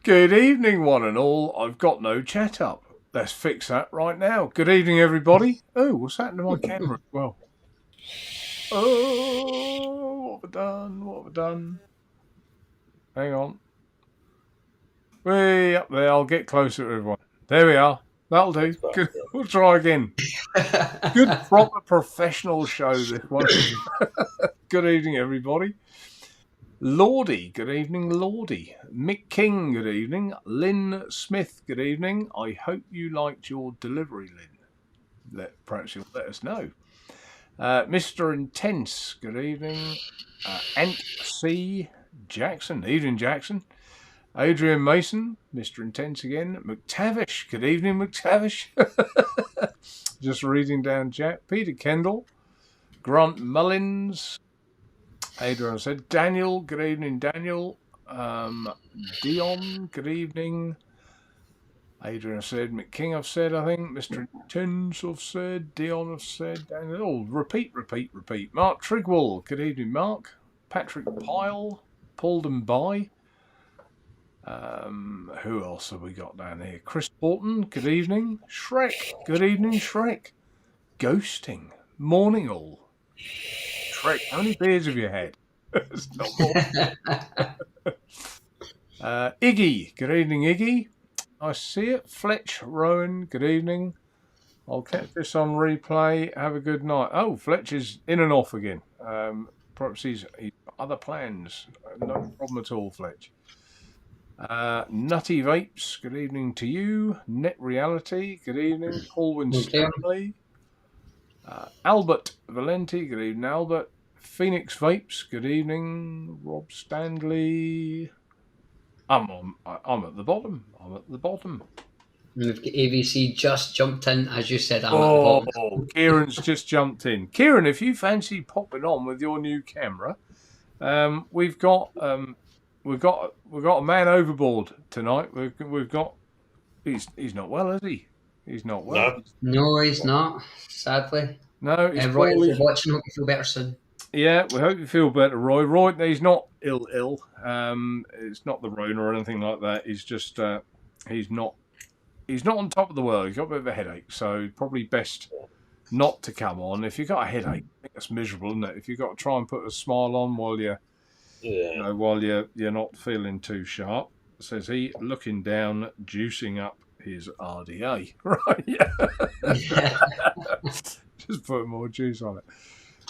Good evening, one and all. I've got no chat up. Let's fix that right now. Good evening, everybody. Oh, what's happened to my camera as well? Oh, what have I done? What have I done? Hang on. Way up there. I'll get closer to everyone. There we are. That'll do. Good. We'll try again. Good, proper professional show, this one. Good evening, everybody. Lordy, good evening, Lordy. Mick King, good evening. Lynn Smith, good evening. I hope you liked your delivery, Lynn. Perhaps you'll let us know. Mr. Intense, good evening. Ant C. Jackson, evening, Jackson. Adrian Mason, Mr. Intense again. McTavish, good evening, McTavish. Just reading down chat. Peter Kendall. Grant Mullins. Adrian said, Daniel, good evening, Daniel. Dion, good evening. Adrian said, McKing, I've said, I think. Mr. Intense, I've said. Dion, I've said. Daniel, oh, repeat. Mark Trigwell, good evening, Mark. Patrick Pyle, pulled and by. Who else have we got down here? Chris Bolton, good evening. Shrek, good evening, Shrek. Ghosting, morning all. Shrek, how many beers have you had? It's not more. Iggy, good evening, Iggy. I see it. Fletch Rowan, good evening. I'll catch this on replay. Have a good night. Oh, Fletch is in and off again. Perhaps he's got other plans. No problem at all, Fletch. Nutty Vapes, good evening to you. Net Reality, good evening. Paulwyn Stanley. Albert Valenti, good evening, Albert. Phoenix Vapes, good evening. Rob Stanley. I'm at the bottom. We've got AVC just jumped in, as you said. I'm at the bottom. Oh, Kieran's just jumped in. Kieran, if you fancy popping on with your new camera, we've got a man overboard tonight. We've got. He's not well, is he? He's not well. No, he's not. Sadly. No, he's Roy, if you're watching, hope you feel better soon. Yeah, we hope you feel better, Roy. Roy, he's not ill. It's not the Rona or anything like that. He's just he's not on top of the world. He's got a bit of a headache, so probably best not to come on. If you've got a headache, I think that's miserable, isn't it? If you've got to try and put a smile on while you're not feeling too sharp, says he, looking down, juicing up his RDA. Right, yeah. Just put more juice on it.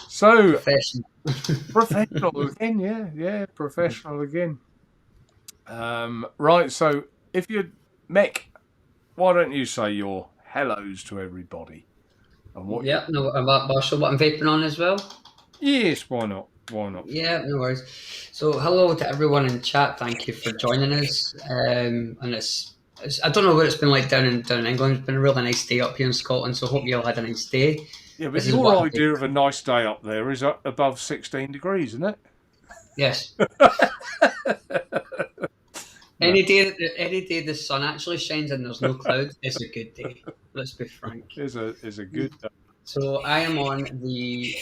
So, professional again, yeah, professional again. Right, so if you're Mech, why don't you say your hellos to everybody? And what? Yeah, no, also what I'm vaping on as well. Yes, why not? Yeah, no worries. So, hello to everyone in chat. Thank you for joining us. And it's I don't know what it's been like down in England. It's been a really nice day up here in Scotland. So, hope you all had a nice day. Yeah, but your idea of a nice day up there is above 16 degrees, isn't it? Yes. Any day the sun actually shines and there's no clouds is a good day. Let's be frank. Is a good day. So I am on a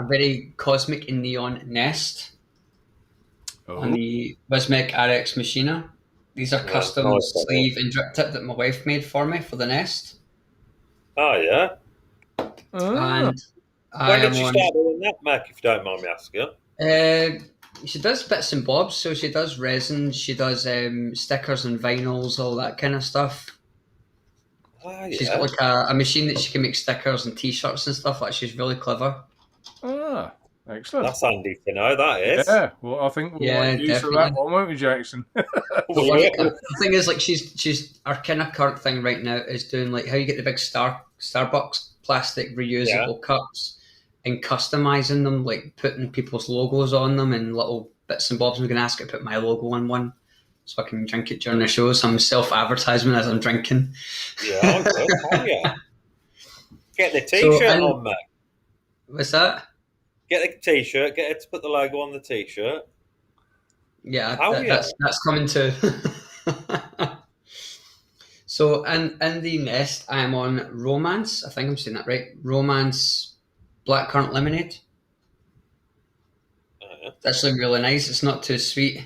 very cosmic and neon Nest on the Wismec RX Machina. These are custom sleeve and drip tip that my wife made for me for the Nest. Oh yeah. And when did she start doing that, Mac, if you don't mind me asking? She does bits and bobs. So she does resin, she does stickers and vinyls, all that kind of stuff. Oh, yeah. She's got like a machine that she can make stickers and t-shirts and stuff like. She's really clever. Ah, excellent. That's handy to know, that is. Yeah, well, I think we'll make use of that one, won't we, Jackson? The thing is, like, she's our kind of current thing right now is doing like how you get the big Starbucks plastic reusable cups and customizing them, like putting people's logos on them and little bits and bobs. I'm going to ask her to put my logo on one so I can drink it during the show. So I'm self-advertisement as I'm drinking. Yeah, yeah. Get the t-shirt on, mate. What's that? Get the t-shirt. Get it to put the logo on the t-shirt. Yeah, that's coming too. So in the Nest, I am on Romance. I think I'm saying that right. Romance Blackcurrant Lemonade. It's actually really nice. It's not too sweet.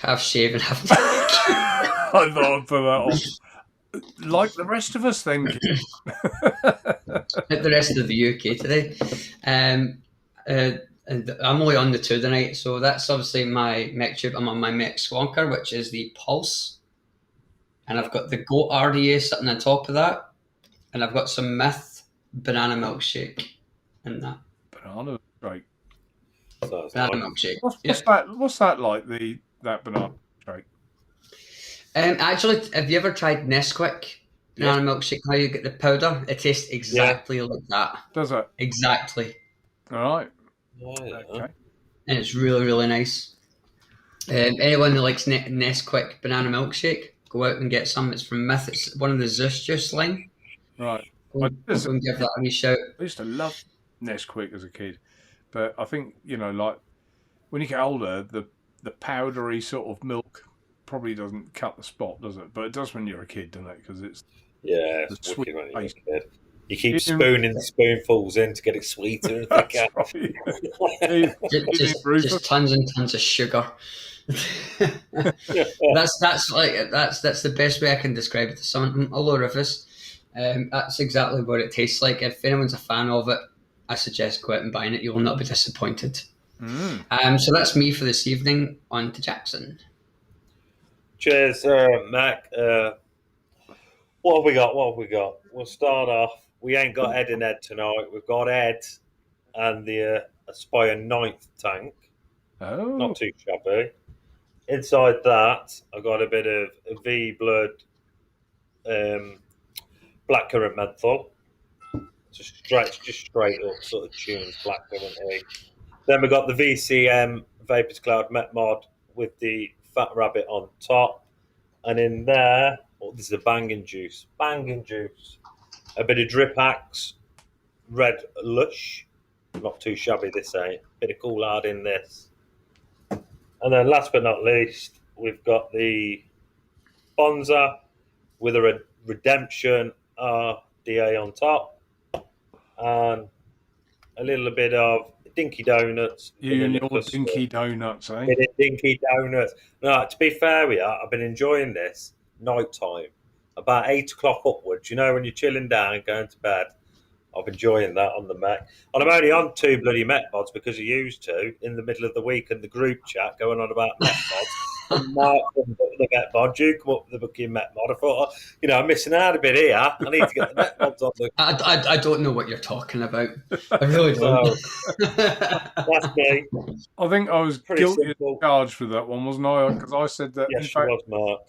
half shaven, half. I thought I'd put that on. Like the rest of us, then. Like the rest of the UK today. And I'm only on the 2 tonight, so that's obviously my mech tube. I'm on my mech Swanker, which is the Pulse. And I've got the Goat RDA sitting on top of that. And I've got some Myth banana milkshake in that. Banana, right. Banana milkshake. What's that like, that banana shake? Actually, have you ever tried Nesquik banana milkshake? How you get the powder? It tastes exactly like that. Does it? Exactly. All right. Okay. And it's really, really nice. Anyone that likes Nesquik banana milkshake, go out and get some. It's from Myth. It's one of the Zeus Juice line. Right. Go and give that a wee shout. I used to love Nesquik as a kid, but I think, like when you get older, the powdery sort of milk probably doesn't cut the spot, does it? But it does when you're a kid, doesn't it? Because it's it's sweet when you're a kid. You keep spooning the spoonfuls in to get it sweeter and thicker. Right. just tons and tons of sugar. That's the best way I can describe it to someone. Hello, Rufus. That's exactly what it tastes like. If anyone's a fan of it, I suggest go out and buying it. You will not be disappointed. So that's me for this evening. On to Jackson. Cheers, Mac. What have we got? We'll start off. We ain't got Ed and Ed tonight. We've got Ed and the Aspire 9th tank. Oh. Not too shabby. Inside that, I've got a bit of V Blood blackcurrant menthol. Just straight up sort of tunes blackcurrant egg. Then we've got the VCM Vapors Cloud Met Mod with the Fat Rabbit on top. And in there, this is a banging juice. A bit of Drip Axe, Red Lush. Not too shabby, this ain't. Bit of Cool Hard in this. And then last but not least, we've got the Bonza with a Redemption RDA on top. And a little bit of Dinky Donuts. You and your Dinky Donuts, eh? Dinky Donuts. No, to be fair with you, I've been enjoying this night time. About 8 o'clock upwards, when you're chilling down, going to bed. I'm enjoying that on the Mech. And I'm only on 2 bloody Mech mods because I used to in the middle of the week in the group chat going on about Mech mods. And Mark from the Mech mod, you come up with the booking Mech mod. I thought, I'm missing out a bit here. I need to get the Mech mods on the. I don't know what you're talking about. I really don't. That's me. I think I was guilty of charge for that one, wasn't I? Because I said that. Yes, you was, Mark.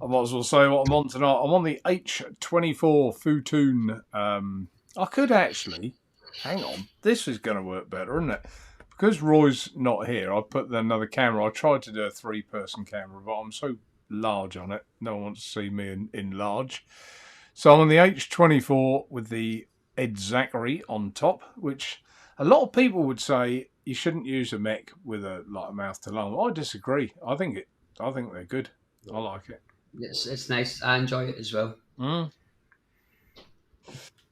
I might as well say what I'm on tonight. I'm on the H24 Futoon. I could actually, hang on, this is going to work better, isn't it? Because Roy's not here, I put another camera. I tried to do a 3-person camera, but I'm so large on it. No one wants to see me in large. So I'm on the H24 with the Ed Zachary on top, which a lot of people would say you shouldn't use a mech with a mouth to lung. I disagree. I think they're good. I like it. It's nice. I enjoy it as well.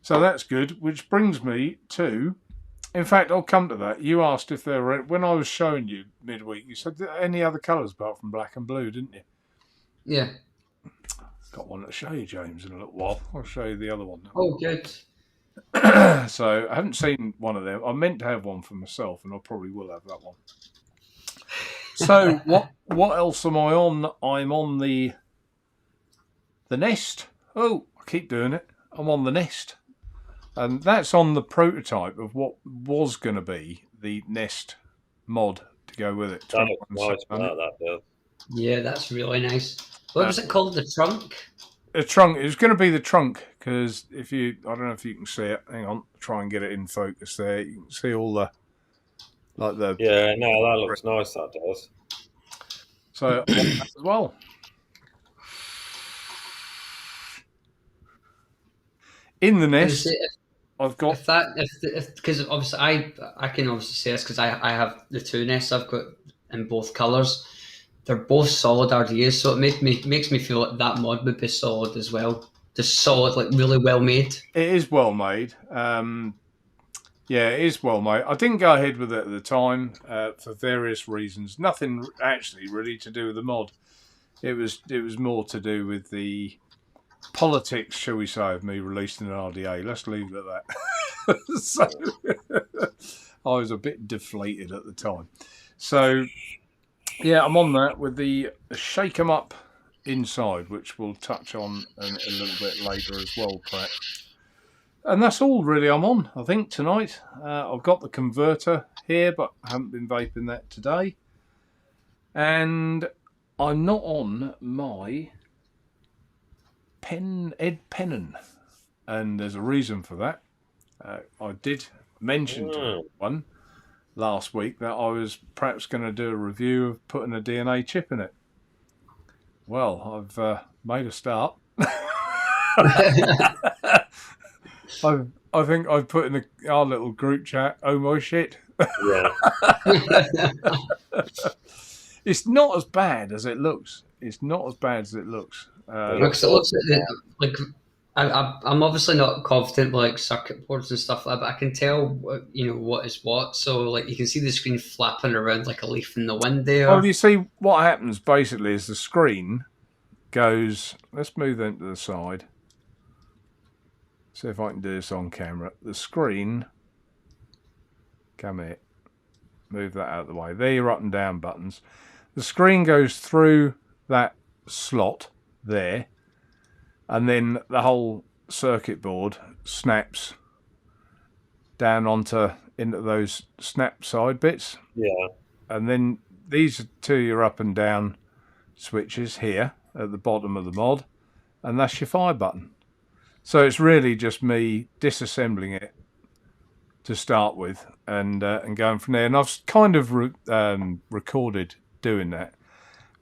So that's good, which brings me to, in fact, I'll come to that. You asked if there were, when I was showing you midweek, you said any other colours apart from black and blue, didn't you? Yeah. Got one to show you, James, in a little while. I'll show you the other one. Oh, good. So I haven't seen one of them. I meant to have one for myself, and I probably will have that one. So what else am I on? I'm on the Nest. Oh, I keep doing it. I'm on the Nest. And that's on the prototype of what was going to be the Nest mod to go with it. That looks nice, that does. Yeah, that's really nice. What was it called? The trunk? The trunk. It was going to be the trunk because I don't know if you can see it. Hang on, try and get it in focus there. You can see all the. Yeah, no, that looks nice, that does. So, as well. In the Nest, I've got because obviously I can obviously say this because I have the 2 Nests I've got in both colours. They're both solid RDAs, so it makes me feel like that mod would be solid as well. Just solid, really well made. It is well made. Yeah, it is well made. I didn't go ahead with it at the time for various reasons. Nothing actually really to do with the mod. It was more to do with the politics, shall we say, of me releasing an RDA. Let's leave it at that. So I was a bit deflated at the time. So yeah, I'm on that with the shake 'em up inside, which we'll touch on a little bit later as well, perhaps. And that's all really I'm on, I think, tonight. I've got the converter here, but I haven't been vaping that today. And I'm not on my Ed Pennon. And there's a reason for that. I did mention to one last week that I was perhaps going to do a review of putting a DNA chip in it. Well, I've made a start. I think I've put in our little group chat, oh my shit. Yeah. It's not as bad as it looks. It's not as bad as it looks. Because it looks like I'm obviously not confident with like circuit boards and stuff like that, but I can tell what is what. So like you can see the screen flapping around like a leaf in the wind there. Well, you see what happens basically is the screen goes. Let's move them to the side. See if I can do this on camera. The screen. Come here. Move that out of the way. There, your up and down buttons. The screen goes through that slot there, and then the whole circuit board snaps down into those snap side bits. Yeah. And then these are two your up and down switches here at the bottom of the mod, and that's your fire button. So it's really just me disassembling it to start with and going from there. And I've kind of recorded doing that,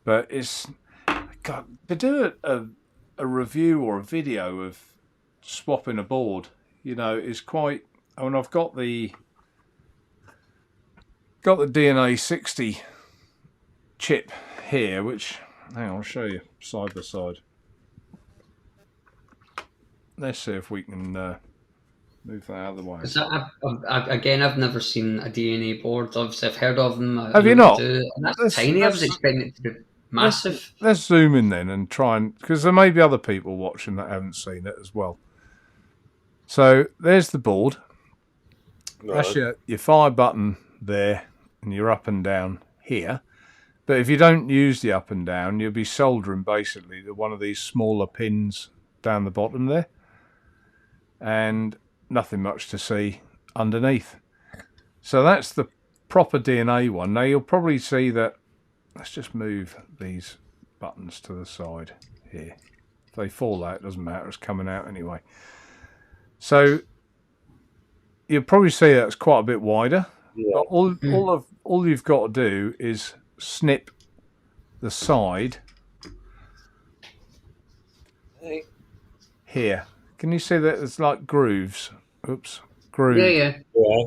but it's to do a review or a video of swapping a board, is quite. I mean, I've got the DNA 60 chip here, which hang on, I'll show you side by side. Let's see if we can move that out of the way. I've never seen a DNA board. Obviously, I've heard of them. Have you not? And that's tiny. I was expecting it to be massive. Let's zoom in then and try because there may be other people watching that haven't seen it as well. So there's the board. Right. That's your fire button there, and your up and down here. But if you don't use the up and down, you'll be soldering basically to one of these smaller pins down the bottom there. And nothing much to see underneath. So that's the proper DNA one. Now you'll probably see that. Let's just move these buttons to the side here. If they fall out, it doesn't matter. It's coming out anyway. So you'll probably see that's quite a bit wider. Yeah. All you've got to do is snip the side here. Can you see that there's like grooves? Oops, grooves. Yeah.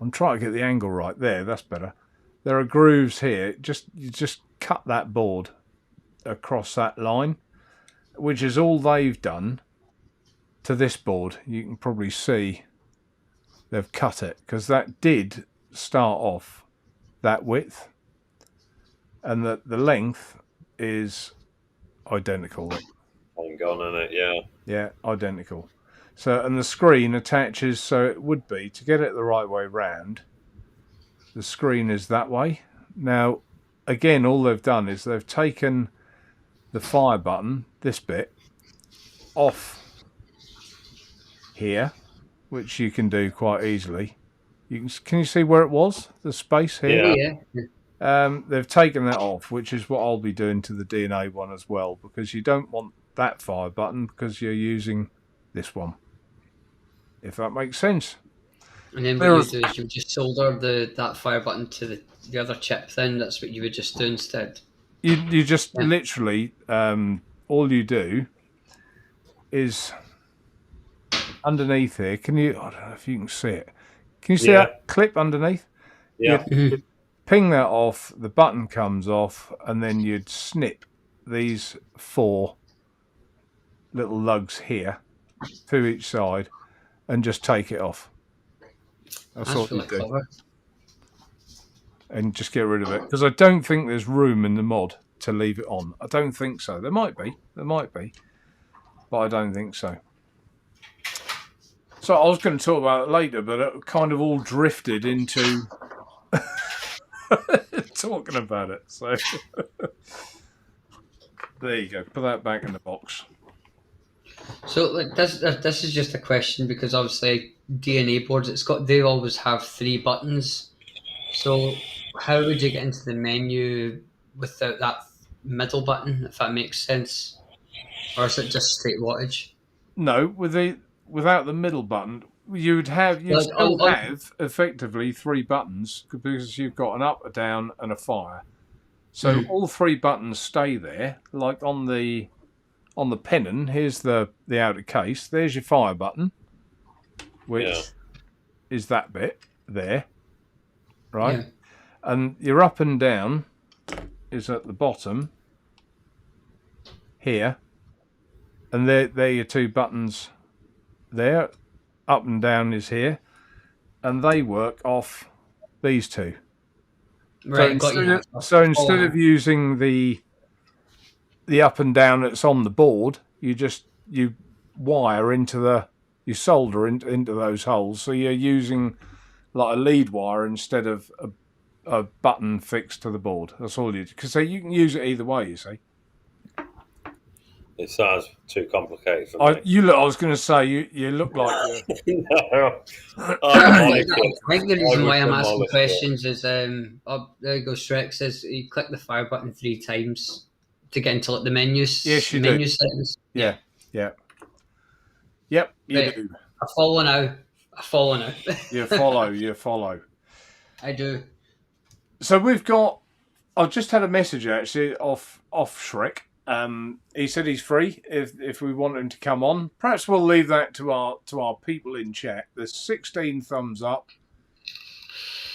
I'm trying to get the angle right there. That's better. There are grooves here. You just cut that board across that line, which is all they've done to this board. You can probably see they've cut it because that did start off that width, and the length is identical. I'm gone in it, yeah. Yeah, identical. So, and the screen attaches, so it would be, to get it the right way round, the screen is that way. Now, again, all they've done is they've taken the fire button, this bit, off here, which you can do quite easily. Can you see where it was? The space here? Yeah. They've taken that off, which is what I'll be doing to the DNA one as well, because you don't want that fire button because you're using this one, if that makes sense. And then what you do is you just solder that fire button to the other chip then. That's what you would just do instead. You just literally, all you do is underneath here, I don't know if you can see it. Can you see that clip underneath? Yeah. You'd ping that off, the button comes off, and then you'd snip these 4 little lugs here to each side and just take it off. That's what really you do. clever. And just get rid of it. Because I don't think there's room in the mod to leave it on. I don't think so. There might be. But I don't think so. So I was going to talk about it later, but it kind of all drifted into talking about it. So there you go. Put that back in the box. So this is just a question because obviously DNA boards, they always have 3 buttons. So how would you get into the menu without that middle button, if that makes sense? Or is it just straight wattage? No, without the middle button, you'd have effectively 3 buttons because you've got an up, a down, and a fire. So all 3 buttons stay there, like on the pennon. Here's the outer case. There's your fire button, which is that bit there, right? Yeah. And your up and down is at the bottom here, and they're your 2 buttons there. Up and down is here, and they work off these 2. Right. So instead of using the up and down that's on the board, you wire you solder into those holes. So you're using like a lead wire instead of a button fixed to the board. That's all you do. Because you can use it either way, you see. It sounds too complicated for me. I was going to say, you look like... No. I think the reason why I'm asking questions is, there you go, Shrek says you click the fire button 3 times to get into the menus. Yes, you menu do. settings. Yeah. Yep, you do. I follow now. You follow. I do. So I've just had a message actually off Shrek. He said he's free if we want him to come on. Perhaps we'll leave that to our people in chat. There's 16 thumbs up.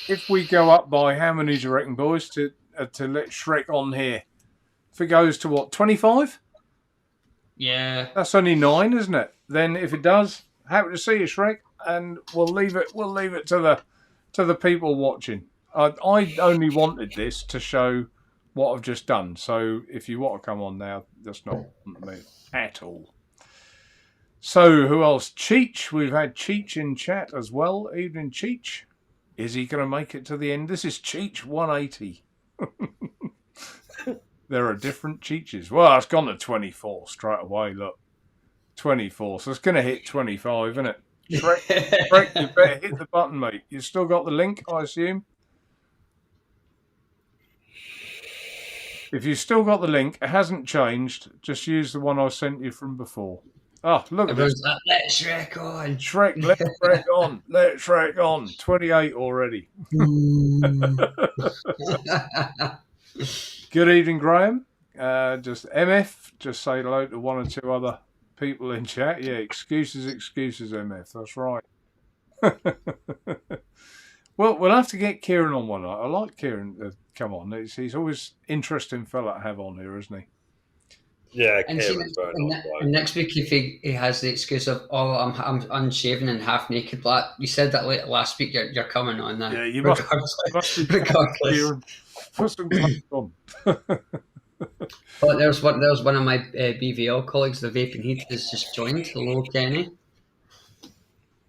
If we go up by how many do you reckon, boys, to let Shrek on here? If it goes to what, 25? Yeah. That's only 9, isn't it? Then if it does, happy to see you, Shrek, and we'll leave it to the people watching. I only wanted this to show what I've just done. So if you want to come on now, that's not me at all. So who else? Cheech. We've had Cheech in chat as well. Evening, Cheech. Is he going to make it to the end? This is Cheech 180. There are different Cheeches. Well, it's gone to 24 straight away. Look, 24. So it's going to hit 25, isn't it? Shrek, you better hit the button, mate. You still got the link, I assume? If you've still got the link, it hasn't changed. Just use the one I sent you from before. Oh, look at this. Let Shrek on. Shrek, let Shrek on. Let Shrek on. 28 already. Good evening, Graham. Just MF. Just say hello to 1 or 2 other people in chat. Yeah, excuses, MF. That's right. Well, we'll have to get Kieran on one night. I like Kieran to come on. He's always interesting fella to have on here, isn't he? Yeah, and next week, if he has the excuse of, I'm unshaven and half naked, black. You said that last week. You're coming on now. Yeah, you must be Kieran. Put some clothes on. But there's one of my BVL colleagues, the Vaping Heat, has just joined. Hello, Kenny.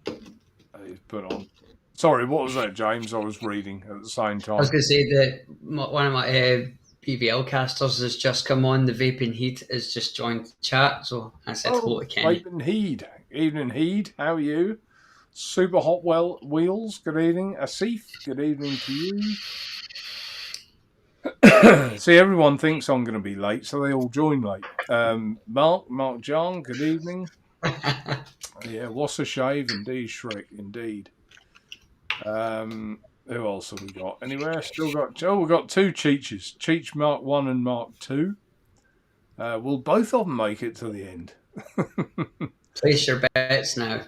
He's put on. Sorry, what was that, James? I was reading at the same time. I was going to say that one of my BVL casters has just come on. The Vaping Heat has just joined the chat, so I said hello to Kenny. Vaping Heat. Evening, Heat. How are you? Super Hot Wheels. Good evening. Asif. Good evening to you. See, everyone thinks I'm going to be late, so they all join late. Mark John. Good evening. Yeah, what's a shave? Indeed, Shrek. Indeed. Who else have we got? Anywhere? Still got... Oh, we've got 2 Cheeches. Cheech Mark 1 and Mark 2. Will both of them make it to the end? Place your bets now.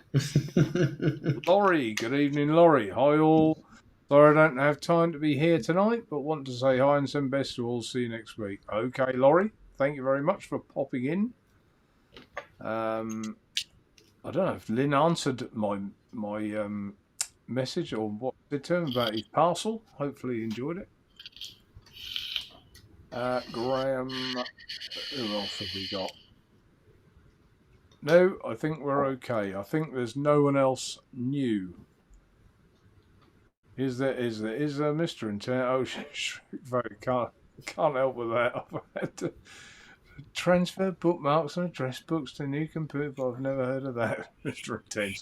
Laurie. Good evening, Laurie. Hi, all. Sorry I don't have time to be here tonight, but want to say hi and send best to all. See you next week. Okay, Laurie. Thank you very much for popping in. I don't know if Lynn answered my message or what did to him about his parcel. Hopefully he enjoyed it. Graham, who else have we got? No, I think we're okay. I think there's no one else new. Is there Mr. Intent? Oh, can't help with that. I've had to transfer bookmarks and address books to new computer, but I've never heard of that. Mr. Intent.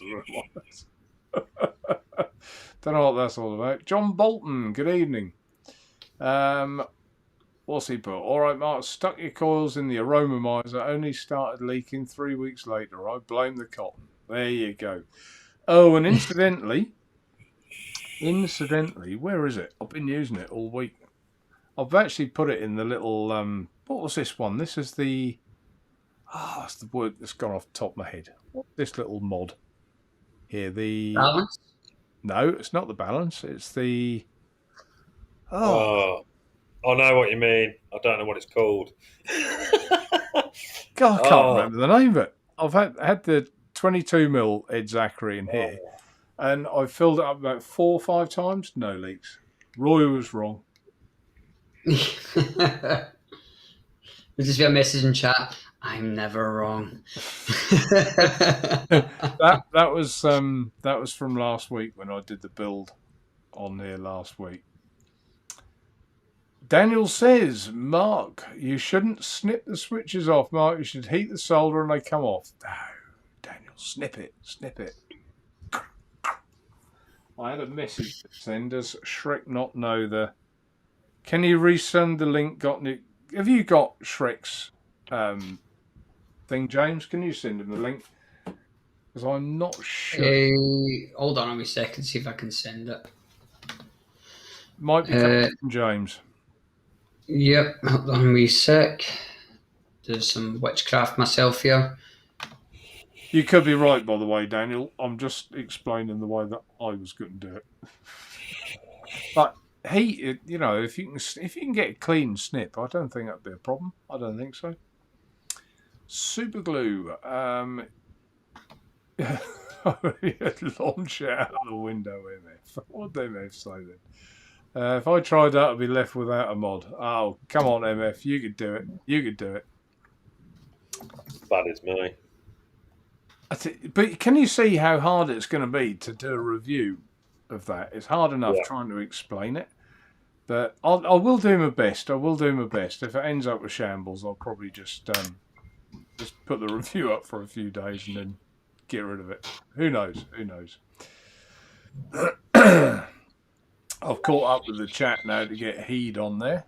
Don't know what that's all about. John Bolton, good evening. What's he put? All right, Mark, stuck your coils in the aromomizer, only started leaking 3 weeks later. I blame the cotton. There you go. Oh, and incidentally, where is it? I've been using it all week. I've actually put it in the little, what was this one? This is the, it's the word that's gone off the top of my head. What's this little mod here? The balance? No, it's not the balance. It's the, Oh, I know what you mean. I don't know what it's called. God, I can't remember the name of it. I've had the 22mm Ed Zachary in here, and I've filled it up about 4 or 5 times. No leaks. Roy was wrong. There's just a message in chat. I'm never wrong. that was from last week when I did the build on here last week. Daniel says, Mark, you shouldn't snip the switches off, Mark. You should heat the solder and they come off. No, Daniel, snip it. I had a message that sent. Does Shrek not know the... Can you resend the link? Have you got Shrek's thing, James? Can you send him the link? Because I'm not sure. Hold on a second, see if I can send it. Might be coming from James. Yep, hold on a wee sec. Do some witchcraft myself here. You could be right, by the way, Daniel. I'm just explaining the way that I was going to do it. But heat, you know, if you can get a clean snip, I don't think that'd be a problem. I don't think so. Super glue. Launch it out of the window, MF. What did MF say then? If I tried that, I'd be left without a mod. Oh, come on, MF. You could do it. Bad as me. But can you see how hard it's going to be to do a review of that? It's hard enough trying to explain it. But I will do my best. If it ends up with shambles, I'll probably just put the review up for a few days and then get rid of it. Who knows? I've caught up with the chat now to get Heed on there.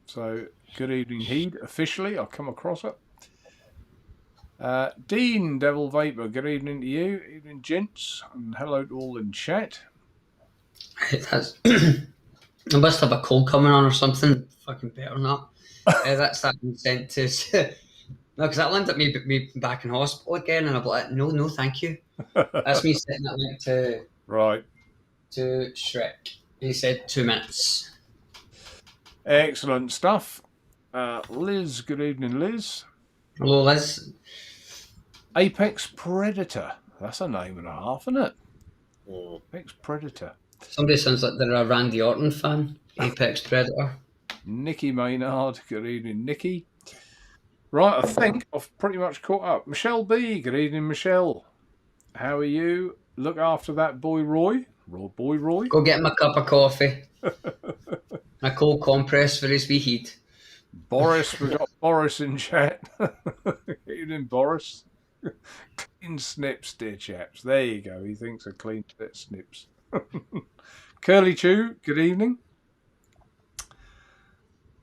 So, good evening, Heed. Officially, I've come across it. Dean, Devil Vapor, good evening to you. Evening, gents. And hello to all in chat. I must have a cold coming on or something. Fucking better not. That's that been sent to... No, because that landed me back in hospital again, and I'm like, no, thank you. That's me sending that link to Shrek. He said 2 minutes. Excellent stuff. Liz, good evening, Liz. Hello, Liz. Apex Predator. That's a name and a half, isn't it? Apex Predator. Somebody sounds like they're a Randy Orton fan. Apex Predator. Nikki Maynard, good evening, Nikki. Right, I think I've pretty much caught up. Michelle B, good evening, Michelle. How are you? Look after that boy, Roy. Boy, Roy. Go get him a cup of coffee. A cold compress for his wee heat. Boris, we've got Boris in chat. Evening, Boris. Clean snips, dear chaps. There you go. He thinks a clean set snips. Curly Chew, good evening.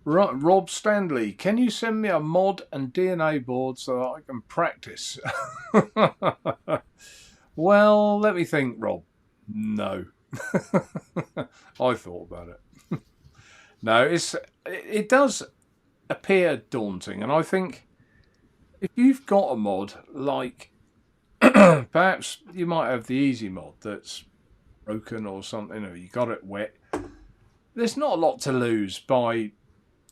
Right, Rob Stanley, can you send me a mod and DNA board so that I can practice? Well, let me think, Rob. No. I thought about it. No, it does appear daunting, and I think if you've got a mod like perhaps you might have the easy mod that's broken or something, or you got it wet, there's not a lot to lose by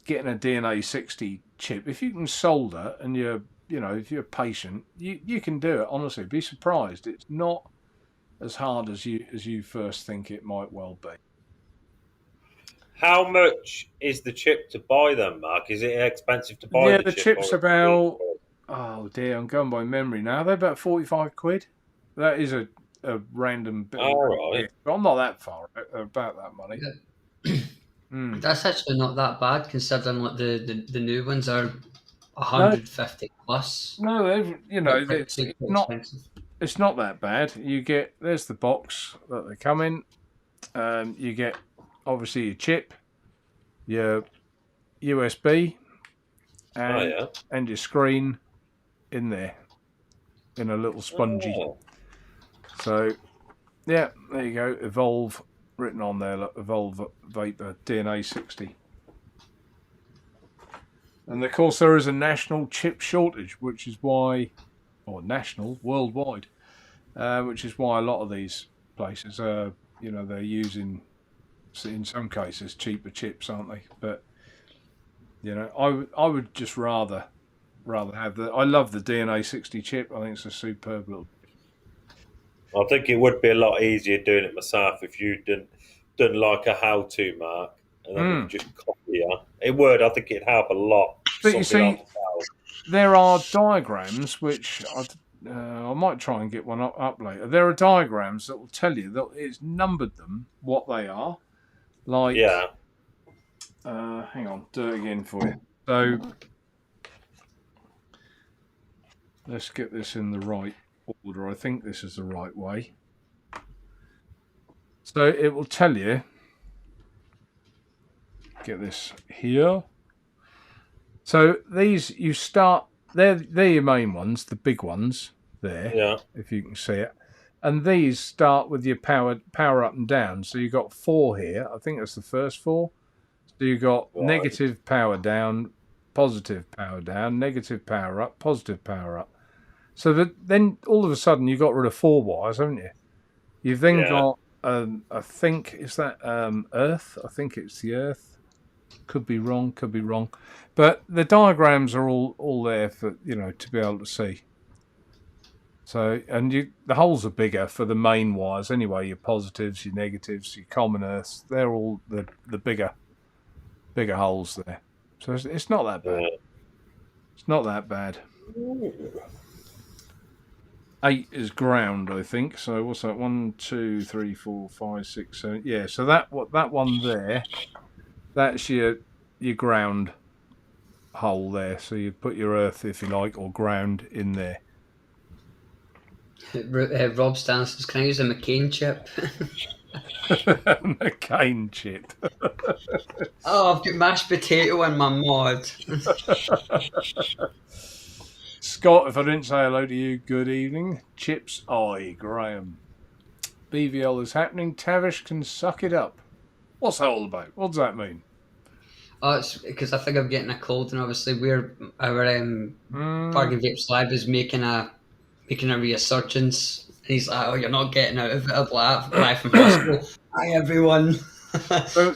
getting a DNA 60 chip. If you can solder and if you're patient, you can do it. Honestly, be surprised. It's not as hard as you first think it might well be. How much is the chip to buy them, Mark? Is it expensive to buy Yeah, the the chip? chip's about, oh dear, I'm going by memory now. They're about 45 quid. That is a random bit. All right. But I'm not that far about that money. That's actually not that bad considering like the new ones are 150 plus. No, Expensive. it's not that bad. There's the box that they come in. You get obviously your chip, your USB, and your screen in there in a little spongy. Oh. So, yeah, there you go. Evolve written on there. Look, Evolve Vapor DNA 60. And of course, there is a national chip shortage, which is why, or national, worldwide, which is why a lot of these places are, they're using, in some cases, cheaper chips, aren't they? But, I would just rather have I love the DNA 60 chip. I think it's a superb little. I think it would be a lot easier doing it myself if you done like a how-to, Mark, and then you just copy it. It would. I think it'd help a lot. But you see, there are diagrams which I might try and get one up later. There are diagrams that will tell you that it's numbered them what they are. Like, hang on, do it again for you. So let's get this in the right order. I think this is the right way. So it will tell you. Get this here. So these you start. They're your main ones, the big ones there. Yeah. If you can see it, and these start with your power up and down. So you got 4 here. I think that's the first 4. So you got negative power down, positive power down, negative power up, positive power up. So then all of a sudden you got rid of 4 wires, haven't you? You've then got I think is that Earth. I think it's the Earth. Could be wrong. But the diagrams are all there for to be able to see. So and the holes are bigger for the main wires anyway. Your positives, your negatives, your common earths. They're all the bigger holes there. So it's not that bad. It's not that bad. 8 is ground, I think. So what's that? 1, 2, 3, 4, 5, 6, 7. Yeah. So that one there, that's your ground hole there. So you put your earth, if you like, or ground in there. Rob Stan says, "Can I use a McCain chip?" McCain chip. Oh, I've got mashed potato in my mod. Scott, if I didn't say hello to you, good evening. Chips, Graham. BVL is happening. Tavish can suck it up. What's that all about? What does that mean? Oh, it's because I think I'm getting a cold, and obviously our Bargain Vapes Live is making a resurgence. And he's like, "Oh, you're not getting out of it live from hospital." Hi, everyone. So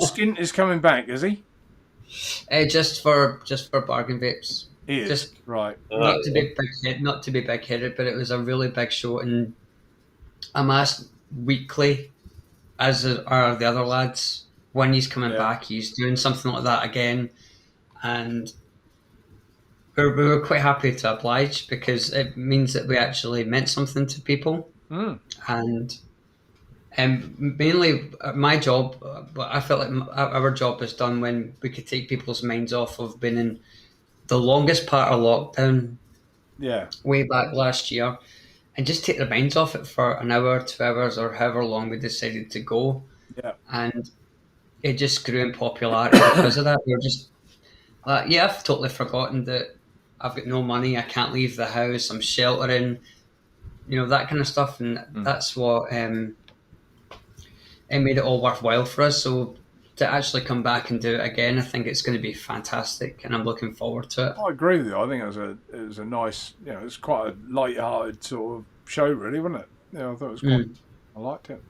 Skint is coming back, is he? Just for Bargain Vapes. He is. Just right. Not to be big headed, but it was a really big show, and I'm asked weekly, as are the other lads, when he's coming back. He's doing something like that again, and we were quite happy to oblige because it means that we actually meant something to people. And mainly my job, I felt like our job was done when we could take people's minds off of being in the longest part of lockdown way back last year, and just take their minds off it for an hour, 2 hours, or however long we decided to go. And it just grew in popularity because of that. We were just like, I've totally forgotten that I've got no money, I can't leave the house, I'm sheltering, that kind of stuff. And that's what it made it all worthwhile for us. So to actually come back and do it again, I think it's going to be fantastic, and I'm looking forward to it. I agree with you. I think it was a nice, it's quite a light-hearted sort of show, really, wasn't it? I thought it was quite. I liked it.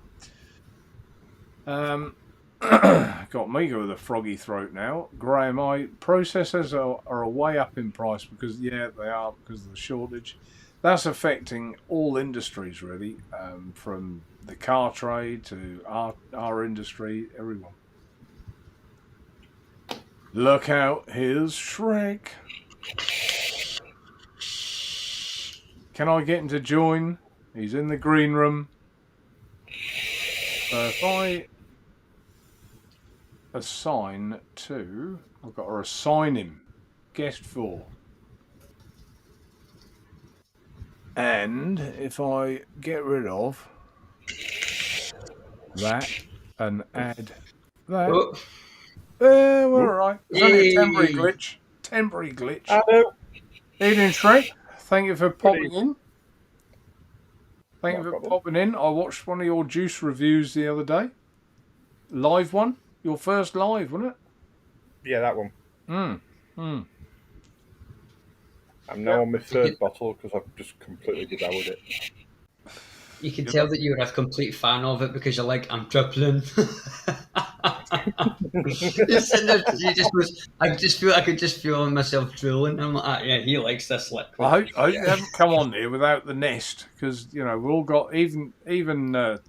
Got me with a froggy throat now. Graham, processors are way up in price because they are because of the shortage. that's affecting all industries, really, from the car trade to our industry, everyone. Look out, here's Shrek. Can I get him to join? He's in the green room. So if I assign to, I've got to assign him. Guest 4. And if I get rid of that and add that, we're all right. It's only a temporary glitch. Temporary glitch. Hello. Evening, Shrek. Thank you for popping in. Thank you for popping in. I watched one of your juice reviews the other day. Live one. Your first live, wasn't it? Yeah, that one. I'm now on my third bottle because I've just completely devoured it. You can tell that you're a complete fan of it because you're like, I'm dribbling. You're sitting there, you just goes, I could just feel myself drooling. I'm like, yeah, he likes this liquid. I hope you haven't come on here without the nest, because we've all got, even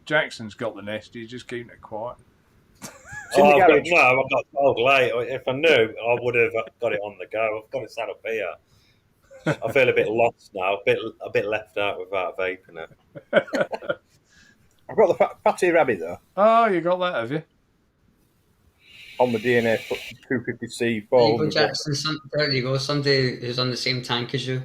Jackson's got the nest. He's just keeping it quiet. I got told late. If I knew, I would have got it on the go. I've got it set up here. I feel a bit lost now, a bit left out without vaping it. I've got the fatty rabbit though. Oh, you got that, have you? On the DNA 250C. There you go, Jackson. There you go. Somebody who's on the same tank as you.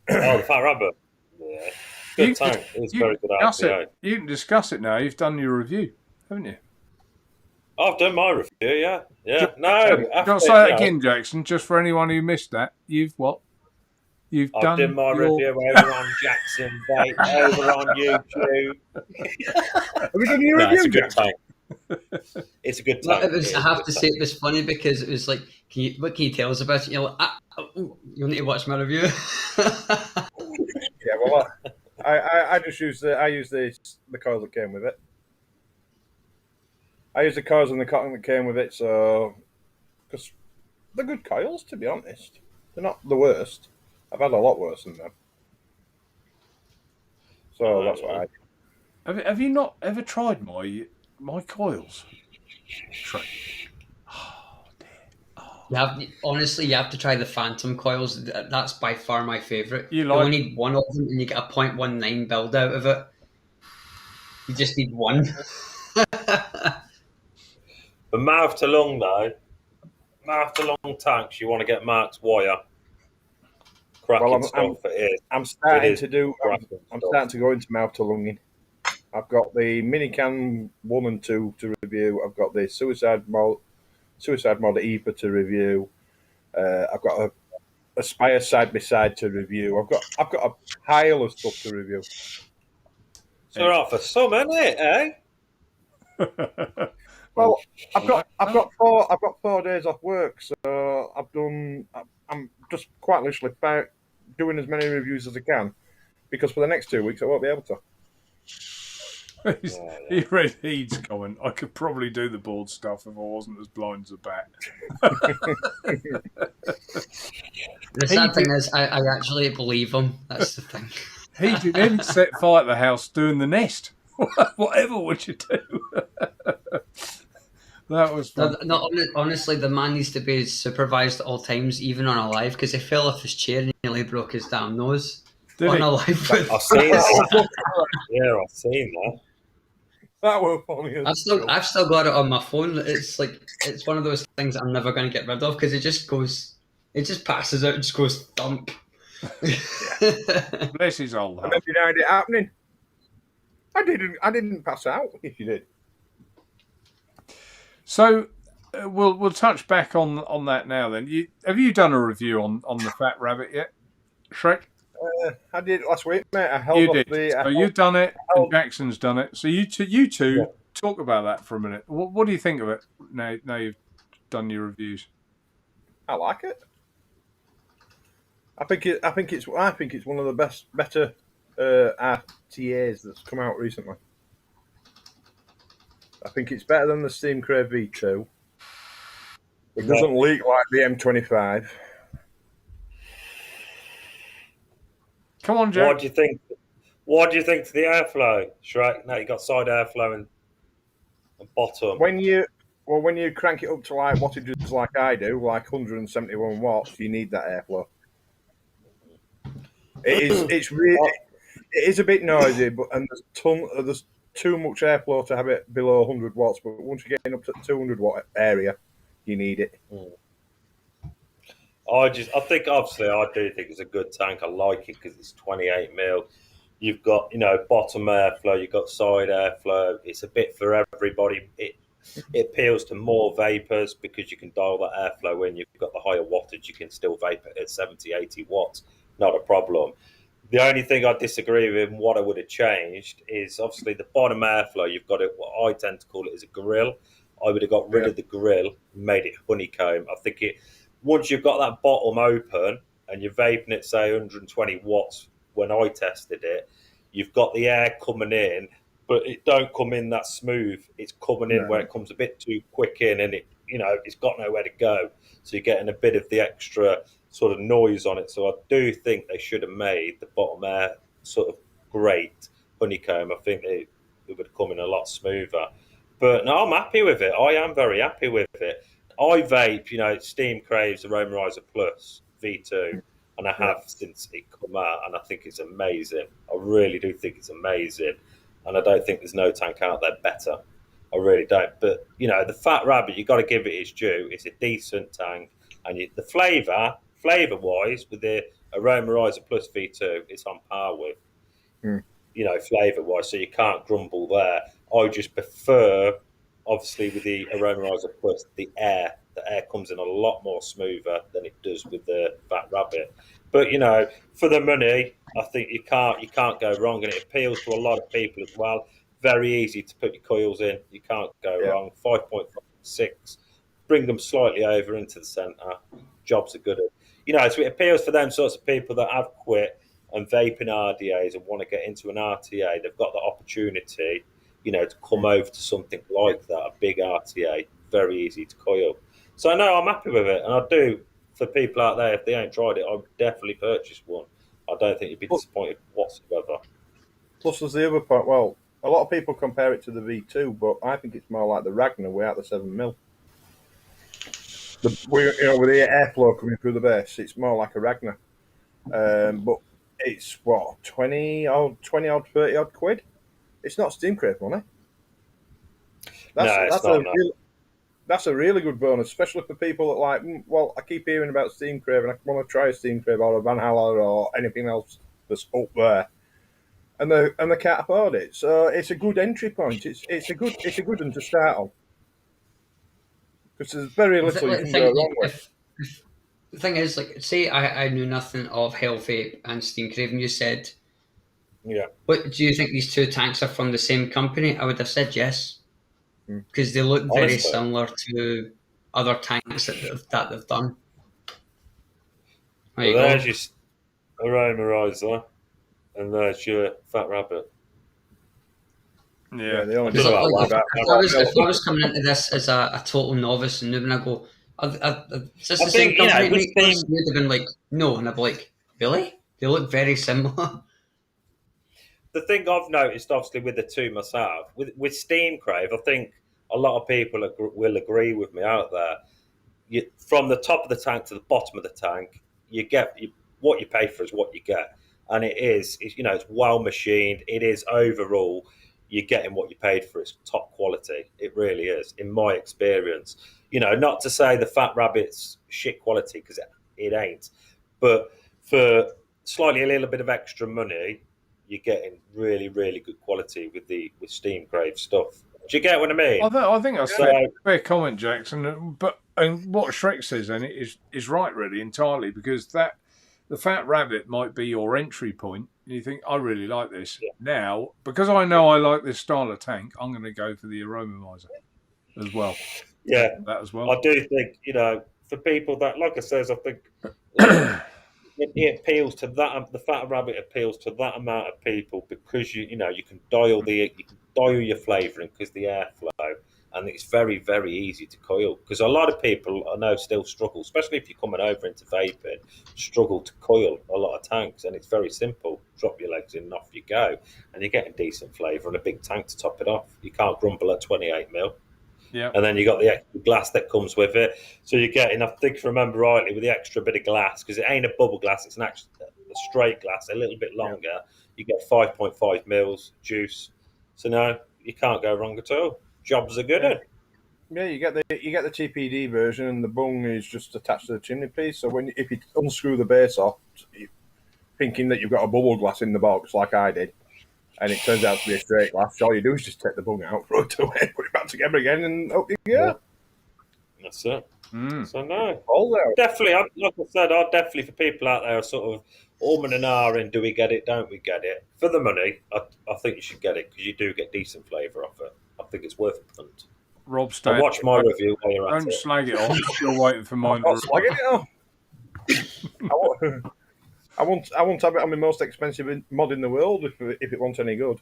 Oh, the fat rabbit. Yeah, good tank. It's very good IPA. You can discuss it now. You've done your review, haven't you? I've done my review. Yeah. Don't say that again, Jackson. Just for anyone who missed that, you've what? I've done my review over on Jackson Vape, over on YouTube. Have we done your review, It's a good tank. It's a good tank. I have to say it was funny because it was like, what can you tell us about it? You're like, you'll need to watch my review. Yeah, well, I just use the coils that came with it. I use the coils and the cotton that came with it, so because they're good coils, to be honest. They're not the worst. I've had a lot worse than them. So that's what I do. Have you not ever tried my coils? Oh, dear. Honestly, you have to try the Phantom coils. That's by far my favourite. You like... only need one of them and you get a 0.19 build out of it. You just need one. The mouth to lung tanks, you want to get Mark's wire. Cracking stuff it is. I'm starting to go into mouth to lunging. I've got the Minican 1 and 2 to review. I've got the Suicide Mod EPA to review. I've got a Aspire side by side to review. I've got a pile of stuff to review. So they're off for some, isn't it, eh? Well, I've got 4 days off work, so I'm just quite literally doing as many reviews as I can, because for the next 2 weeks I won't be able to. He read Heed's comment. I could probably do the board stuff if I wasn't as blind as a bat. The sad thing is, I actually believe him. That's the thing. He didn't set fire at the house doing the nest. Whatever would you do? That was fun. Honestly, the man needs to be supervised at all times, even on a live, because he fell off his chair and nearly broke his damn nose. A live. I've seen that. Yeah, I've seen that. That was funny. I've still got it on my phone. It's one of those things I'm never going to get rid of because it just passes out and just goes thump. Bless his old heart. I denied it happening. I didn't pass out. If you did. So we'll touch back on that now. Then, have you done a review on the Fat Rabbit yet, Shrek? I did it last week, mate. You've done it, and Jackson's done it. So you two talk about that for a minute. What do you think of it now you've done your reviews? I like it. I think it's one of the better RTAs that's come out recently. I think it's better than the Steam Crave V2. It doesn't leak like the M25. Come on, Jack. What do you think? What do you think to the airflow, Shrek? Now you got side airflow and bottom. When you crank it up to like wattages like I do, like 171 watts, you need that airflow. It's really it is a bit noisy, and there's too much airflow to have it below 100 watts. But once you're getting up to 200 watt area, you need it. I think obviously I do think it's a good tank. I like it because it's 28 mil. You've got bottom airflow, you've got side airflow. It's a bit for everybody. It appeals to more vapors because you can dial that airflow when you've got the higher wattage. You can still vape it at 70, 80 watts, not a problem. The only thing I disagree with and what I would have changed is obviously the bottom airflow. You've got it, what I tend to call it is a grill. I would have got rid of the grill, made it honeycomb. I think once you've got that bottom open and you're vaping it, say 120 watts, when I tested it, you've got the air coming in, but it don't come in that smooth. It's coming in where it comes a bit too quick in, and it's got nowhere to go. So you're getting a bit of the extra sort of noise on it. So I do think they should have made the bottom air sort of great honeycomb. I think it would come in a lot smoother. But no, I'm happy with it. I am very happy with it. I vape, Steam Crave's Aromarizer Plus V2, and I have since it come out, and I think it's amazing. I really do think it's amazing, and I don't think there's no tank out there better. I really don't. But the Fat Rabbit, you got to give it its due. It's a decent tank, and the flavour-wise, with the Aromarizer Plus V2, it's on par with. Flavour-wise, so you can't grumble there. I just prefer, obviously, with the Aromarizer Plus, the air comes in a lot more smoother than it does with the Fat Rabbit. But for the money, I think you can't go wrong, and it appeals to a lot of people as well. Very easy to put your coils in. You can't go wrong. 5.6, bring them slightly over into the centre. Jobs are good. So it appeals for them sorts of people that have quit and vaping RDAs and want to get into an RTA. They've got the opportunity, to come over to something like that, a big RTA, very easy to coil. So no, I'm happy with it, and I do. For people out there, if they ain't tried it, I'd definitely purchase one. I don't think you'd be disappointed whatsoever. Plus, there's the other point. Well, a lot of people compare it to the V2, but I think it's more like the Ragnar without the 7 mil. With the airflow coming through the base, it's more like a Ragnar. But it's 20 odd, 30 odd quid. It's not Steam Crate money. That's a really good bonus, especially for people that I keep hearing about Steam Crave and I want to try a Steam Crave or a Van Haller or anything else that's up there, and they can't afford it. So it's a good entry point. It's a good one to start on, because there's very little you can go wrong with. The thing is, say I knew nothing of Hell Vape and Steam Crave, and you said, what do you think these two tanks are from the same company? I would have said yes. Because they look very similar to other tanks that they've done. There's your Aromarizer, and there's your Fat Rabbit. Yeah, they only if I was coming into this as a total novice and noob, and I go, is this the same company? You'd have been like, no, and I'd be like, really? They look very similar. The thing I've noticed, obviously, with the two myself, with Steam Crave, I think a lot of people will agree with me out there. From the top of the tank to the bottom of the tank, you get what you pay for is what you get, and it's well machined. It is overall, you're getting what you paid for. It's top quality. It really is, in my experience. Not to say the Fat Rabbit's shit quality, because it ain't, but for slightly a little bit of extra money, you're getting really, really good quality with Steam Crave stuff. Do you get what I mean? I think that's a fair comment, Jackson. And what Shrek says then is right, really, entirely, because the Fat Rabbit might be your entry point. And you think, I really like this. Yeah. Now, because I know I like this style of tank, I'm going to go for the Aromarizer as well. Yeah, that as well. I do think, for people that, like I says, I think it appeals to that. The Fat Rabbit appeals to that amount of people because you can dial your flavouring because the airflow, and it's very, very easy to coil. Because a lot of people I know still struggle, especially if you're coming over into vaping, struggle to coil a lot of tanks, and it's very simple. drop your legs in, and off you go, and you're getting decent flavour and a big tank to top it off. You can't grumble at 28 ml. Yeah. And then you got the extra glass that comes with it. So you're getting, I think, if I remember rightly, with the extra bit of glass, because it ain't a bubble glass, it's an actual a straight glass, a little bit longer. Yeah. You get 5.5 mils juice. So no, you can't go wrong at all. Jobs are good. Yeah, you get the TPD version, and the bung is just attached to the chimney piece. So if you unscrew the base off, thinking that you've got a bubble glass in the box, like I did, and it turns out to be a straight glass, all you do is just take the bung out, throw it away, put it back together again, and up you go. That's it. So no, all there. Definitely. Like I said, I'd definitely, for people out there, sort of and ahhing, do we get it? Don't we get it? For the money, I think you should get it because you do get decent flavour off it. I think it's worth a punt. Rob, I'll watch my review while you're at it. Don't slag it off. Still waiting for mine. I'm not slagging it off. I won't have it on my most expensive mod in the world if it wants any good.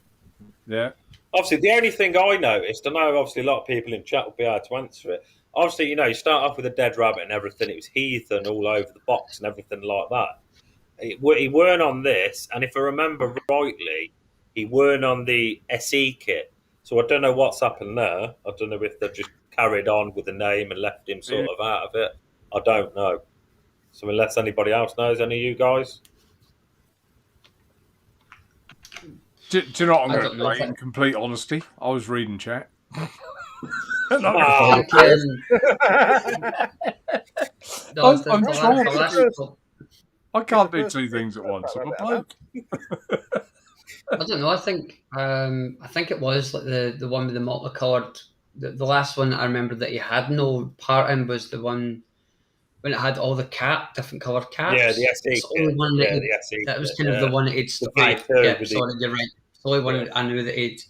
Yeah. Obviously, the only thing I noticed, I know obviously a lot of people in chat will be able to answer it. Obviously, you start off with a dead rabbit and everything. It was heathen all over the box and everything like that. He weren't on this, and if I remember rightly, he weren't on the SE kit. So I don't know what's happened there. I don't know if they've just carried on with the name and left him sort of out of it. I don't know. So unless anybody else knows, any of you guys? Do you know what I'm going to say? In complete honesty, I was reading chat. I'm I can't do two things at once. I'm a bloke. I don't know. I think it was like the one with the multicoloured. The last one I remember that he had no part in was the one when it had all the different coloured caps. Yeah, the SE. That was kind of the one that he'd. Sorry, you're right. The only one I knew that he'd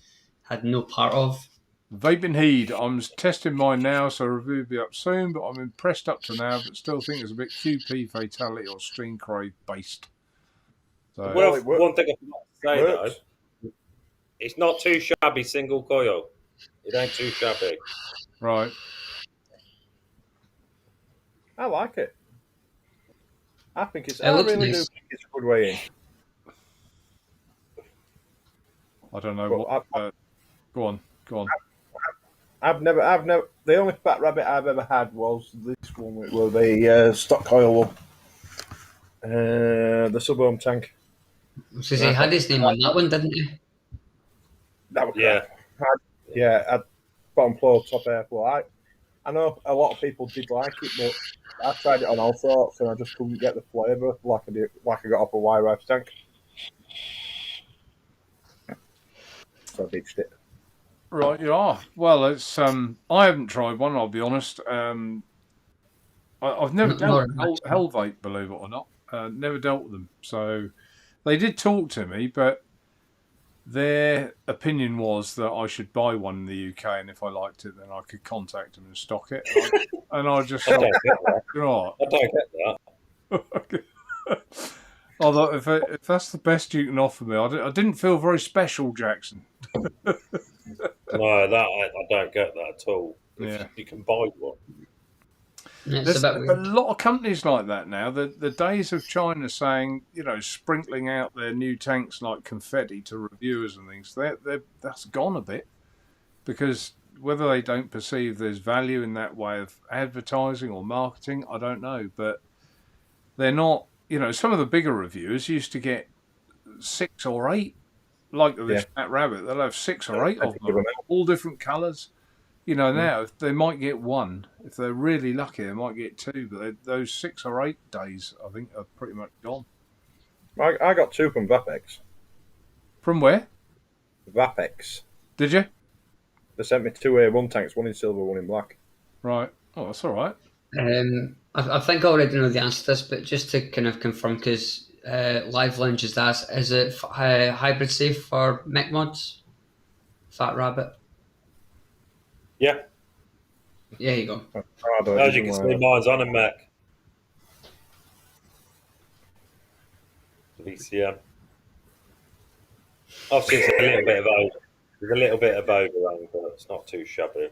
had no part of. Vaping Heed. I'm testing mine now, so review will be up soon, but I'm impressed up to now, but still think it's a bit QP Fatality or Stream Crave based. So, well, one thing I forgot to say, though, it's not too shabby single coil. It ain't too shabby. Right. I like it. I think it's. I really do think it's a good way in. I don't know what. Go on. I've never. The only fat rabbit I've ever had was this one. It was the stock coil one. The sub-ohm tank. So he had his name on that one, didn't he? That was I'd bottom floor, top air flow. I know a lot of people did like it, but I tried it on all sorts and I just couldn't get the flavour like I got off a wire rice tank. So I ditched it. Right, you are. Well, it's I haven't tried one. I'll be honest. I've never dealt with Hellvape, believe it or not. Never dealt with them. So they did talk to me, but their opinion was that I should buy one in the UK, and if I liked it, then I could contact them and stock it. And I just thought, you know what? I don't get that. Although if that's the best you can offer me, I didn't feel very special, Jackson. No, I don't get that at all. Yeah. You can buy one. There's a lot of companies like that now. The days of China saying, sprinkling out their new tanks like confetti to reviewers and things, that's gone a bit. Because whether they don't perceive there's value in that way of advertising or marketing, I don't know. But they're not, some of the bigger reviewers used to get 6 or 8. Like this fat rabbit, they'll have 6 or 8 of them, all different colours. Now they might get 1. If they're really lucky, they might get 2. But those 6 or 8 days, I think, are pretty much gone. I got 2 from Vapex. From where? Vapex. Did you? They sent me 2 A1 tanks, one in silver, one in black. Right. Oh, that's all right. I think I already know the answer to this, but just to kind of confirm, because Live Lounge is it hybrid safe for mech mods? Fat rabbit. Yeah. Yeah, you go. As you can see, mine's on a mech. VCM. Obviously, it's a little bit of over. There's a little bit of overhang, but it's not too shabby.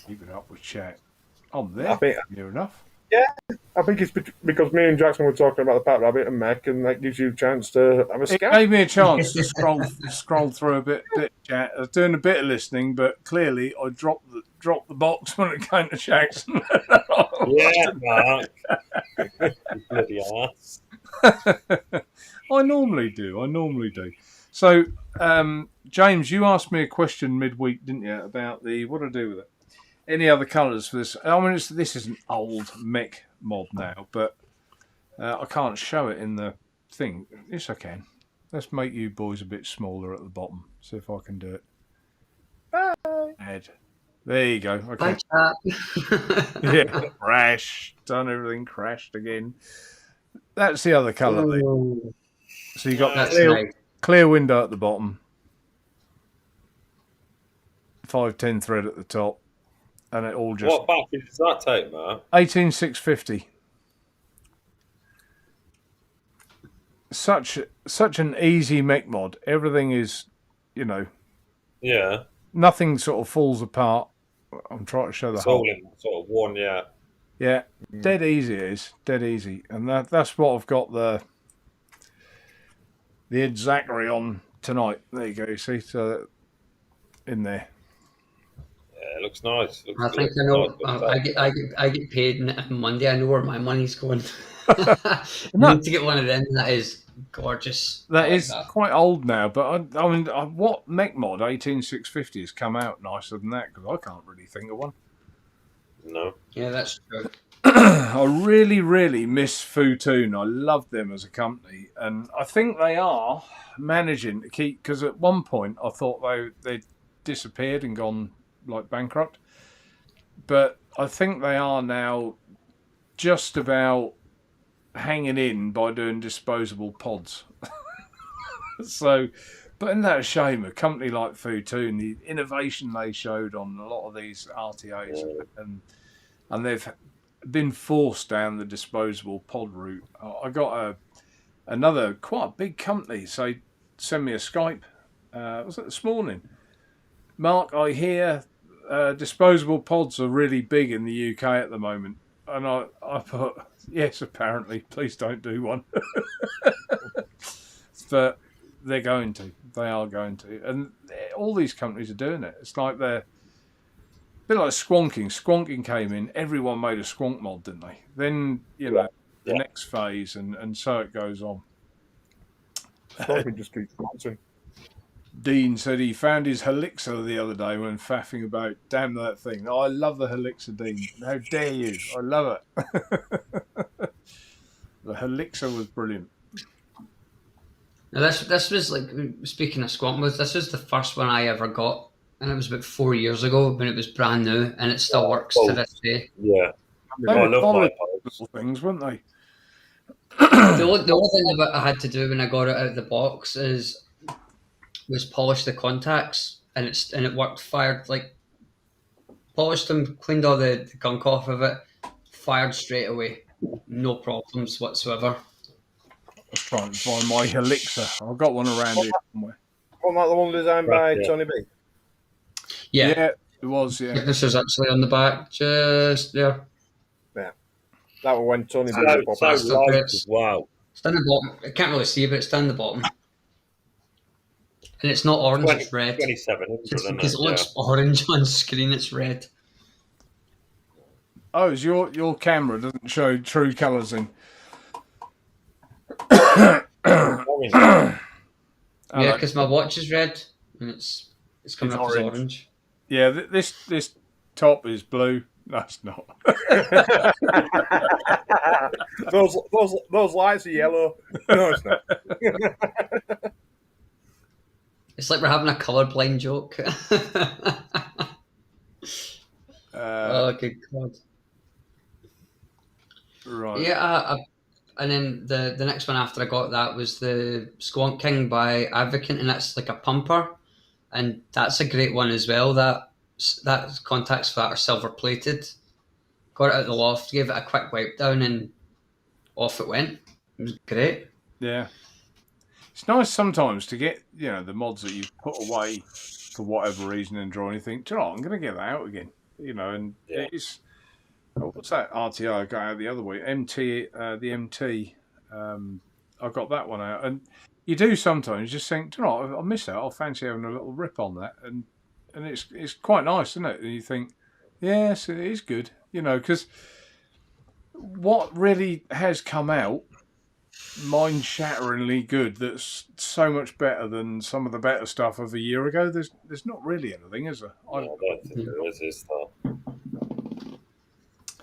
Keep it up with chat. I'm there. Near enough. I think it's because me and Jackson were talking about the Pat Rabbit and Mech, and that gives you a chance to have a It scan. gave me a chance to scroll through a bit chat. I was doing a bit of listening, but clearly I dropped the box when it came to Jackson. Yeah, Mark. You bloody ass. I normally do. So, James, you asked me a question midweek, didn't you, about what do I do with it? Any other colours for this? I mean, this is an old mech mod now, but I can't show it in the thing. Yes, I can. Let's make you boys a bit smaller at the bottom. See if I can do it. Bye. Add. There you go. Okay. Bye, Yeah. Crash. Done everything. Crashed again. That's the other colour. Ooh, So you got that's clear, nice. clear window at the bottom. 510 thread at the top. And it all just... What package does that take, Mark? 18650. Such an easy mech mod. Everything is, Yeah. nothing sort of falls apart. I'm trying to show the It's whole. all in sort of one, yeah. Yeah, dead easy it is. Dead easy. And that's what I've got the Ed Zachary on tonight. There you go, you see? So in there. Yeah, it looks nice. I think I know. I get paid on Monday. I know where my money's going. I need to get one of them. That is gorgeous. That is quite old now, but I mean, what mech mod 18650 has come out nicer than that? Because I can't really think of one. No. Yeah, that's true. I really, really miss Futoon. I love them as a company, and I think they are managing to keep. Because at one point I thought they disappeared and gone like bankrupt, but I think they are now just about hanging in by doing disposable pods. So, but isn't that a shame? A company like Futoon, the innovation they showed on a lot of these RTAs, and they've been forced down the disposable pod route. I got another quite a big company say send me a Skype. Was it this morning? Mark, I hear disposable pods are really big in the UK at the moment. And I thought, yes, apparently, please don't do one. But they're going to. They are going to. And all these companies are doing it. It's like they're a bit like Squonking. Squonking came in, everyone made a Squonk mod, didn't they? Then, the next phase, and so it goes on. Squonking just keeps bouncing. Dean said he found his Helixer the other day when faffing about. Damn that thing. Oh, I love the Helixer, Dean. How dare you? I love it. The Helixer was brilliant. Now this was like, speaking of Squonk mods, this was the first one I ever got, and it was about 4 years ago when it was brand new, and it still works to this day. Yeah. They I were love my little things, weren't they? The only thing that I had to do when I got it out of the box was polish the contacts, and it worked. Fired, like, polished them, cleaned all the gunk off of it, fired straight away, no problems whatsoever. I was trying to find my Helixer. I've got one around here somewhere. Wasn't that the one designed by Tony B? Yeah, it was. Yeah, this is actually on the back, just there. Yeah, that was when Tony B. So light as well. It's down the bottom. I can't really see, but it's down the bottom. And it's not orange, it's red. 2700, Because it looks orange on screen, it's red. Oh, it's your camera doesn't show true colours in. Yeah, because my watch is red and it's coming up as orange. Yeah, this top is blue. No, it's not. those lights are yellow. No, it's not. It's like we're having a colourblind joke. Oh, good God. Right. Yeah, and then the next one after I got that was the Squonk King by Advocate, and that's like a pumper, and that's a great one as well. That contacts for that are silver plated. Got it out of the loft, gave it a quick wipe down, and off it went. It was great. Yeah. It's nice sometimes to get, the mods that you put away for whatever reason and draw and you think, do you know what, I'm going to get that out again. And it's what's that RTI I got out the other week? The MT. I got that one out, and you do sometimes just think, do you know what, I miss that. I'll fancy having a little rip on that, and it's quite nice, isn't it? And you think, yes, it is good, because what really has come out mind-shatteringly good that's so much better than some of the better stuff of a year ago. There's not really anything, is there? I don't think there is though.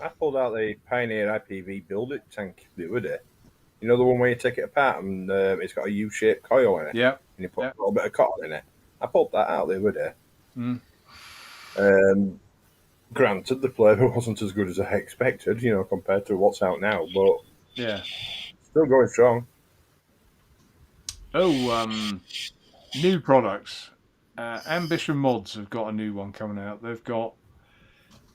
I pulled out the Pioneer IPV Build It tank the other day. You know the one where you take it apart and it's got a U-shaped coil in it? Yeah. And you put a little bit of cotton in it. I pulled that out the other day. Granted, the flavour wasn't as good as I expected, compared to what's out now, but yeah, still going strong. Oh, new products. Ambition Mods have got a new one coming out.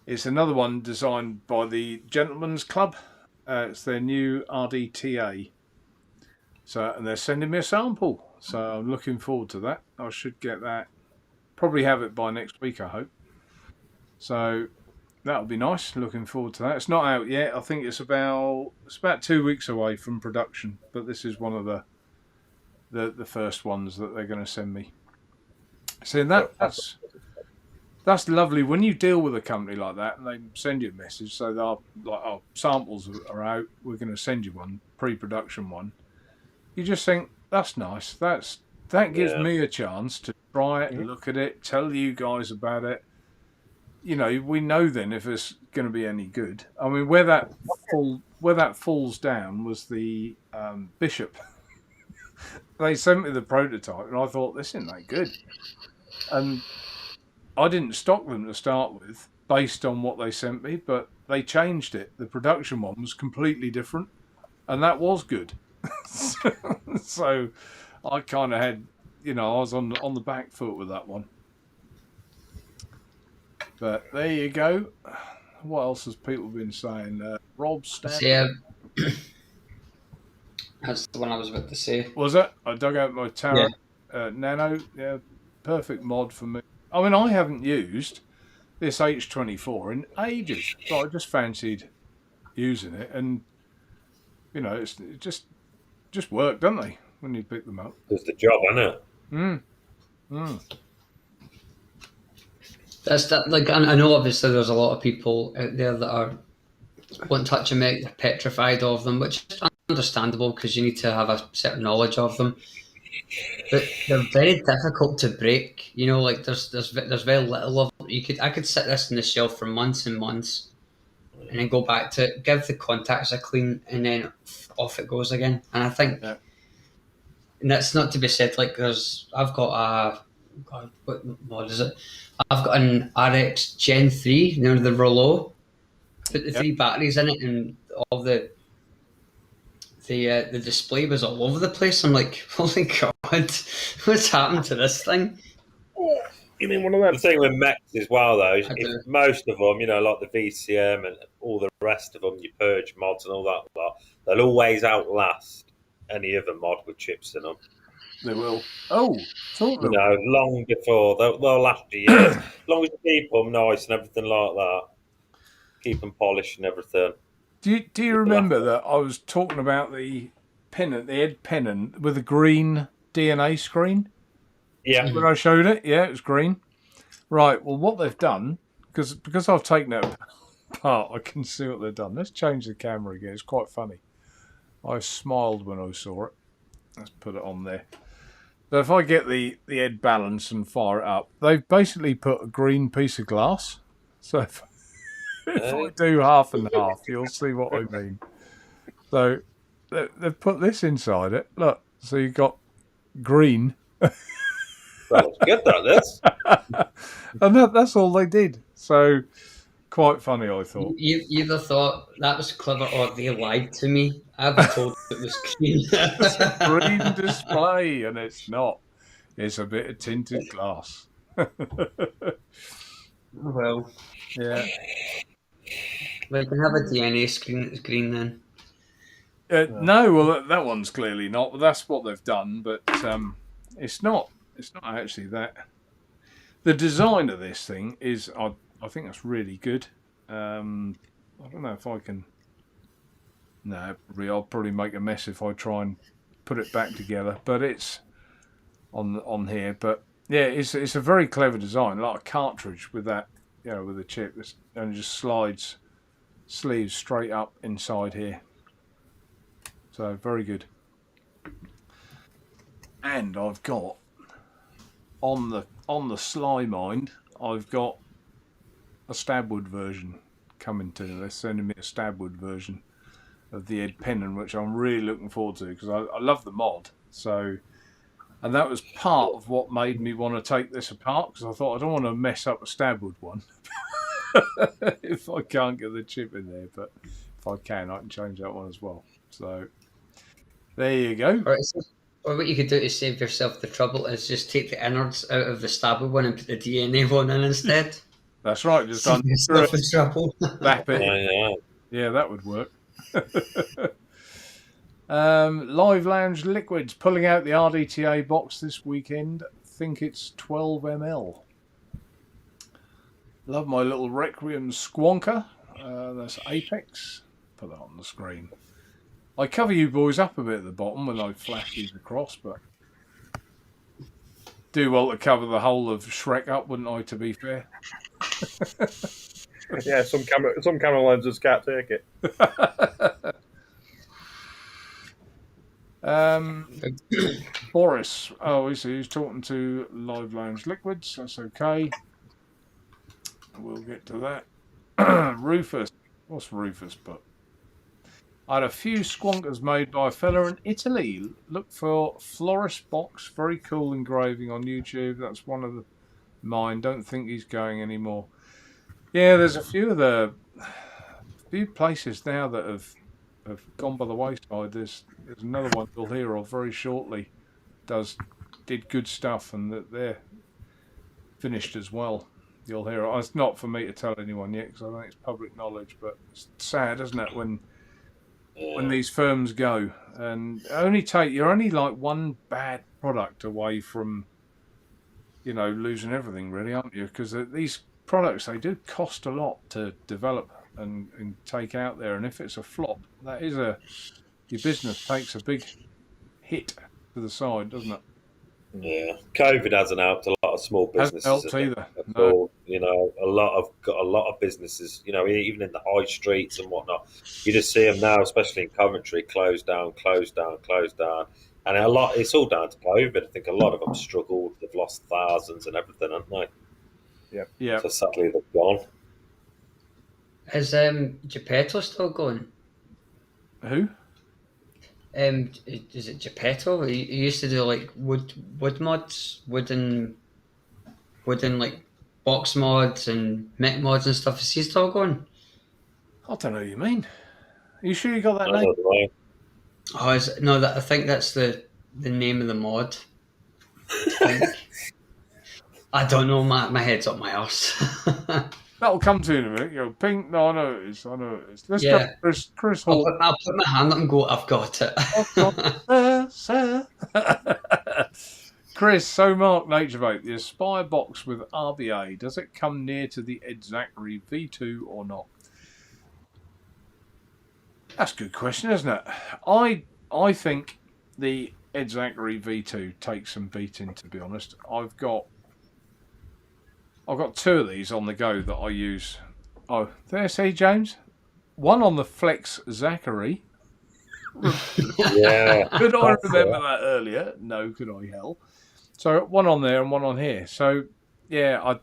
It's another one designed by the Gentlemen's Club. It's their new RDTA. And they're sending me a sample. So I'm looking forward to that. I should get that. Probably have it by next week, I hope. So that'll be nice. Looking forward to that. It's not out yet. I think it's about 2 weeks away from production. But this is one of the first ones that they're going to send me. So that's lovely when you deal with a company like that and they send you a message. So they're like, "Oh, samples are out. We're going to send you one, pre-production one." You just think that's nice. That gives me a chance to try it, look at it, tell you guys about it. We know then if it's going to be any good. I mean, where that falls down was the Bishop. They sent me the prototype, and I thought this isn't that good. And I didn't stock them to start with, based on what they sent me, but they changed it. The production one was completely different, and that was good. So I kind of had, I was on the back foot with that one. But there you go. What else has people been saying? Rob Stanley. That's the one I was about to say. Was it? I dug out my Terra Nano. Yeah, perfect mod for me. I mean, I haven't used this H24 in ages, but I just fancied using it, and it just worked, doesn't they? When you pick them up, does the job, isn't it? That's that. Like, I know obviously there's a lot of people out there that won't touch them, they're petrified of them, which is understandable because you need to have a certain knowledge of them. But they're very difficult to break. Like there's very little of it. I could sit this on the shelf for months and months, and then go back to it, give the contacts a clean, and then off it goes again. And I think, and that's not to be said. Like I've got what is it? I've got an RX Gen 3, the Rollo. Put the 3 batteries in it, and all the display was all over the place. I'm like, holy God, what's happened to this thing? You mean one of them? The thing with mechs as well, though, if most of them, like the VCM and all the rest of them, your Purge mods and all that lot, they'll always outlast any other mod with chips in them. They will. Oh, totally. Long before they'll last you years. As long as you keep them nice and everything like that, keep them polished and everything. Do you remember that I was talking about the head pennant with a green DNA screen? Yeah. When I showed it, it was green. Right. Well, what they've done, because I've taken it apart, I can see what they've done. Let's change the camera again. It's quite funny. I smiled when I saw it. Let's put it on there. So if I get the head balance and fire it up, they've basically put a green piece of glass. So if I do half and half, you'll see what I mean. So they've put this inside it. Look, so you've got green. That's good, that is. And that's all they did. So quite funny, I thought. You either thought that was clever or they lied to me. I was told it was green. It's a green display, and it's not. It's a bit of tinted glass. Well, yeah. We can have a DNA screen that's green then. No, well, that one's clearly not. But that's what they've done. But it's not. It's not actually that. The design of this thing is, I think that's really good. I don't know if I can. No, I'll probably make a mess if I try and put it back together. But it's on here. But yeah, it's a very clever design, like a cartridge with that, with a chip, and it just slides sleeves straight up inside here. So very good. And I've got on the Sly Mind, I've got a Stabwood version coming to. They're sending me a Stabwood version of the Ed Pennon, which I'm really looking forward to because I love the mod. So, and that was part of what made me want to take this apart because I thought I don't want to mess up a Stabwood one if I can't get the chip in there. But if I can change that one as well. So there you go. Or what you could do to save yourself the trouble is just take the innards out of the Stabwood one and put the DNA one in instead. That's right. Just save yourself the trouble. Wrap it. Yeah, that would work. Live Lounge Liquids pulling out the RDTA box this weekend. I think it's 12 ml. Love my little Requiem Squonker. That's Apex. Put that on the screen. I cover you boys up a bit at the bottom when I flash these across, but do well to cover the whole of Shrek up, wouldn't I, to be fair? Yeah, some camera lenses can't take it. Boris. Oh, he's talking to Live Lounge Liquids. That's okay. We'll get to that. Rufus. What's Rufus put? I had a few squonkers made by a fella in Italy. Look for Florist Box. Very cool engraving on YouTube. That's one of mine. Don't think he's going anymore. Yeah, there's a few places now that have gone by the wayside. There's another one you'll hear of very shortly. Did good stuff, and that they're finished as well. You'll hear it. It's not for me to tell anyone yet because I think it's public knowledge. But it's sad, isn't it, when these firms go and you're only like one bad product away from losing everything, really, aren't you? Because these products, they do cost a lot to develop and take out there, and if it's a flop, that is your business takes a big hit to the side, doesn't it? Yeah, COVID hasn't helped a lot of small businesses. Hasn't helped either. No. A lot of businesses, even in the high streets and whatnot, you just see them now, especially in Coventry, closed down, and it's all down to COVID. I think a lot of them struggled. They've lost thousands and everything, haven't they? Yeah. So sadly, they've gone. Is Geppetto still going? Who? Is it Geppetto? He used to do like wood mods, wooden like box mods and mech mods and stuff. Is he still going? I don't know what you mean. Are you sure you got that name? I think that's the name of the mod. I don't know. My head's up my arse. That'll come to you in a minute. You go, Pink. No, I know it is. Let's go, Chris Hall. I'll put my hand up and go. I've got it. Sir. Chris, so Mark Naturevape, the Aspire box with RBA, does it come near to the Ed Zachary V2 or not? That's a good question, isn't it? I think the Ed Zachary V2 takes some beating, to be honest. I've got two of these on the go that I use. Oh, there, see, James? One on the Flex Zachary. Yeah. Could I remember that earlier? No, could I hell? So one on there and one on here. So yeah,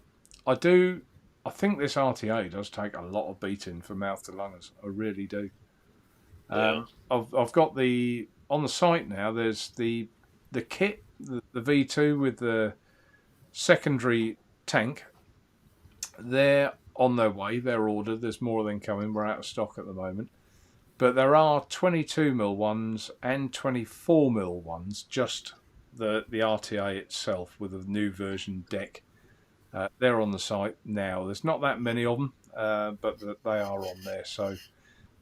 I do. I think this RTA does take a lot of beating for mouth to lungers. I really do. Yeah. I've got on the site now. There's the kit, the V2 with the secondary tank. They're on their way. They're ordered. There's more of them coming. We're out of stock at the moment. But there are 22mm ones and 24mm ones, just the RTA itself with a new version deck. They're on the site now. There's not that many of them, but they are on there. So,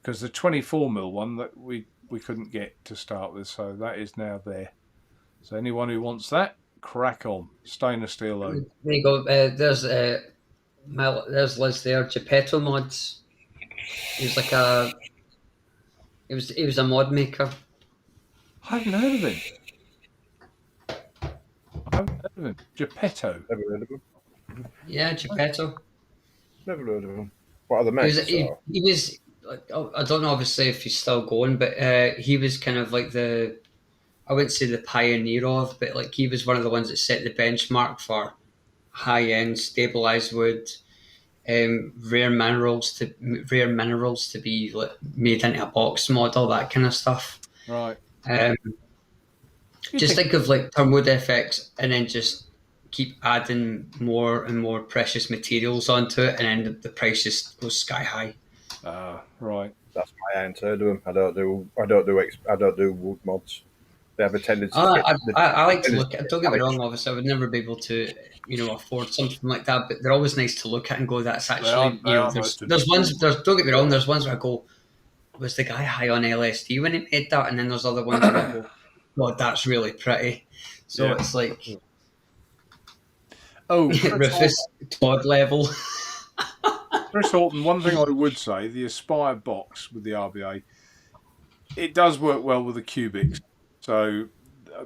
because the 24mm one that we couldn't get to start with, so that is now there. So anyone who wants that, crack on. Stainless steel though. There you go. There's Liz there. Geppetto mods. He was like a. He was a mod maker. I haven't heard of him. Geppetto. Never heard of him. Yeah, Geppetto. Never heard of him. What are the He was. mates? He was. I don't know, obviously, if he's still going, but he was kind of like the. I wouldn't say the pioneer of, but like he was one of the ones that set the benchmark for high-end stabilized wood, rare minerals to be like, made into a box model, that kind of stuff. Right. Just think of like Turnwood FX, and then just keep adding more and more precious materials onto it, and then the price just goes sky high. Right. That's why I ain't heard of them. I don't do wood mods. They have a tendency. I like to look at. Don't get me wrong. Obviously, I would never be able to, afford something like that. But they're always nice to look at and go, "That's actually." There's ones. Don't get me wrong. There's ones where I go, "Was the guy high on LSD when he made that?" And then there's other ones where I go, "God, that's really pretty." So it's like, Rufus Todd level. Chris Horton, one thing I would say, the Aspire box with the RBA, it does work well with the cubics. So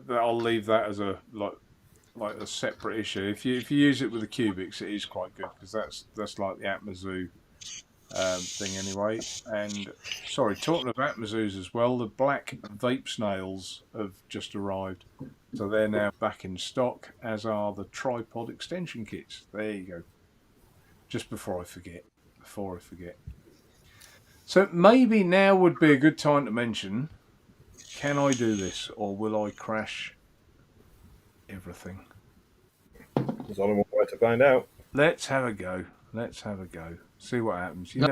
I'll leave that as a like a separate issue. If you use it with the cubics, it is quite good because that's like the Atmazoo thing anyway. And sorry, talking of Atmazoos as well, the black vape snails have just arrived, so they're now back in stock, as are the tripod extension kits. There you go. Just before I forget. So maybe now would be a good time to mention, can I do this or will I crash everything? There's only one way to find out. Let's have a go. See what happens. You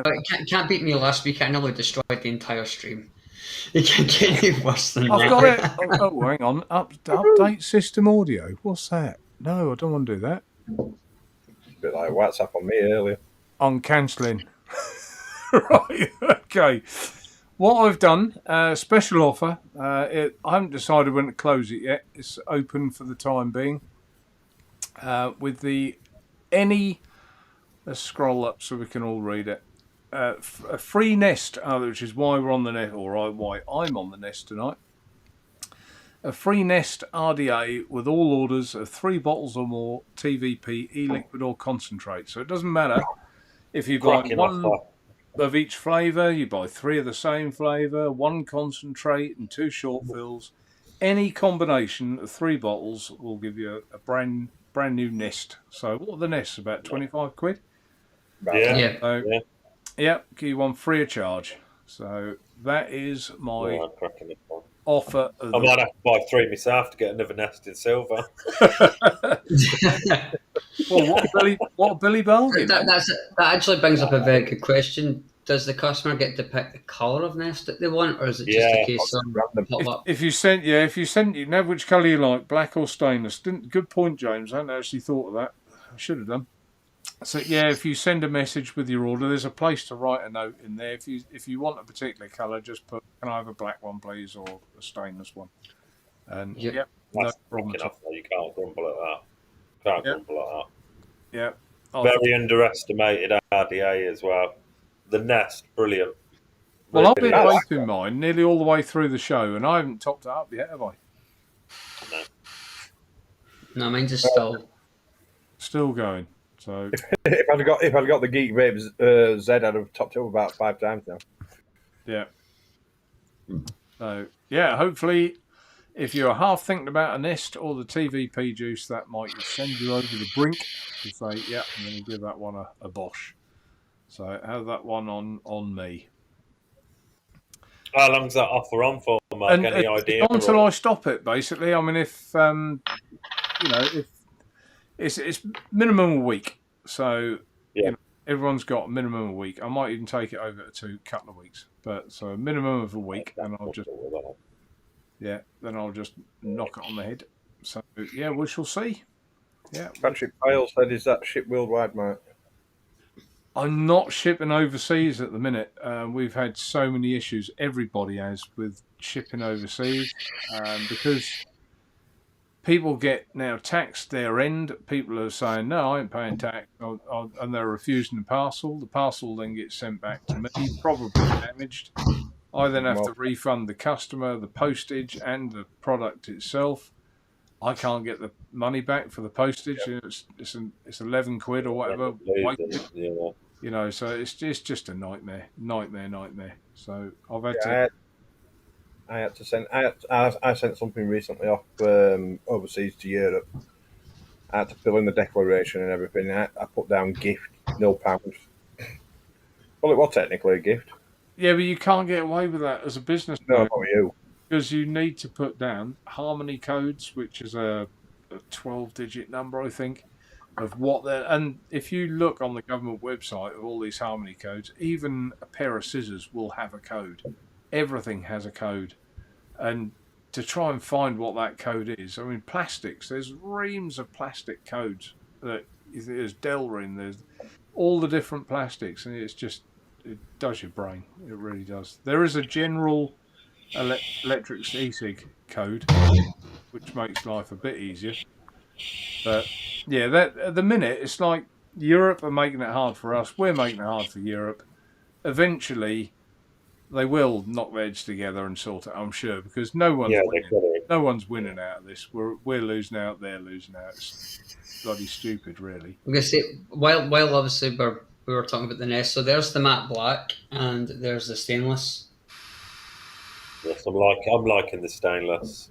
can't beat me last week. I nearly destroyed the entire stream. You can't get any worse than that. I've got it. Oh, hang on. Update system audio. What's that? No, I don't want to do that. It's a bit like WhatsApp on me earlier. I'm cancelling. Right, okay. What I've done, special offer. I haven't decided when to close it yet. It's open for the time being. With the let's scroll up so we can all read it. A free Nest, which is why we're on the Nest, or why I'm on the Nest tonight. A free Nest RDA with all orders of 3 bottles or more TVP, e-liquid or concentrate. So it doesn't matter if you buy one of each flavour, you buy 3 of the same flavour, 1 concentrate and 2 short fills. Any combination of 3 bottles will give you a brand new Nest. So what are the Nests? About 25 quid? Yeah. So, yeah, give you one free of charge. So that is my offer. I might have to buy 3 myself to get another Nest in silver. Well, what a Billy bargain. That actually brings up a very good question. Does the customer get to pick the colour of Nest that they want, or is it just a case of pop up? If you sent, you know which colour you like, black or stainless. Good point, James. I hadn't actually thought of that. I should have done. So yeah, if you send a message with your order, there's a place to write a note in there. If you want a particular colour, just put, can I have a black one, please, or a stainless one? And that's no problem. You can't grumble at that. Yeah. Very underestimated RDA as well. The Nest, brilliant. Well, I've been vaping mine nearly all the way through the show, and I haven't topped it up yet, have I? No, mine's just still going. So if I'd got the Geek Vape Z, I'd have topped it up about 5 times now. Yeah. So yeah, hopefully, if you're half thinking about a Nest or the TVP juice, that might send you over the brink to say, yeah, I'm going to give that one a bosh. So have that one on me. How long's that offer on for, Mark? Any idea? Until I stop it, basically. I mean, if if it's minimum a week, so everyone's got a minimum a week. I might even take it over to a couple of weeks, but so a minimum of a week, and I'll just knock it on the head. So yeah, we shall see. Yeah, Patrick Pyle said, "Is that ship worldwide, mate?" I'm not shipping overseas at the minute. We've had so many issues. Everybody has with shipping overseas because people get now taxed their end. People are saying, no, I ain't paying tax, and they're refusing the parcel. The parcel then gets sent back to me, probably damaged. I then have to refund the customer the postage and the product itself. I can't get the money back for the postage. Yeah. It's 11 quid or whatever. You know, so it's just a nightmare. So I've had to. I had to send. I sent something recently off overseas to Europe. I had to fill in the declaration and everything. I put down gift, £0. Well, it was technically a gift. Yeah, but you can't get away with that as a business. No, not you. Because you need to put down harmony codes, which is a 12-digit number, I think, of what they're. And if you look on the government website of all these harmony codes, even a pair of scissors will have a code. Everything has a code. And to try and find what that code is, I mean, plastics, there's reams of plastic codes. There's Delrin, there's all the different plastics, and it does your brain. It really does. There is a general electric e-cig code, which makes life a bit easier. But yeah, that at the minute it's like Europe are making it hard for us. We're making it hard for Europe. Eventually, they will knock their heads together and sort it, I'm sure, because no one's winning. No one's winning out of this. We're losing out. They're losing out. It's bloody stupid, really. I'm gonna say while obviously we were talking about the Nest. So there's the matte black and there's the stainless. Yes, I'm liking the stainless.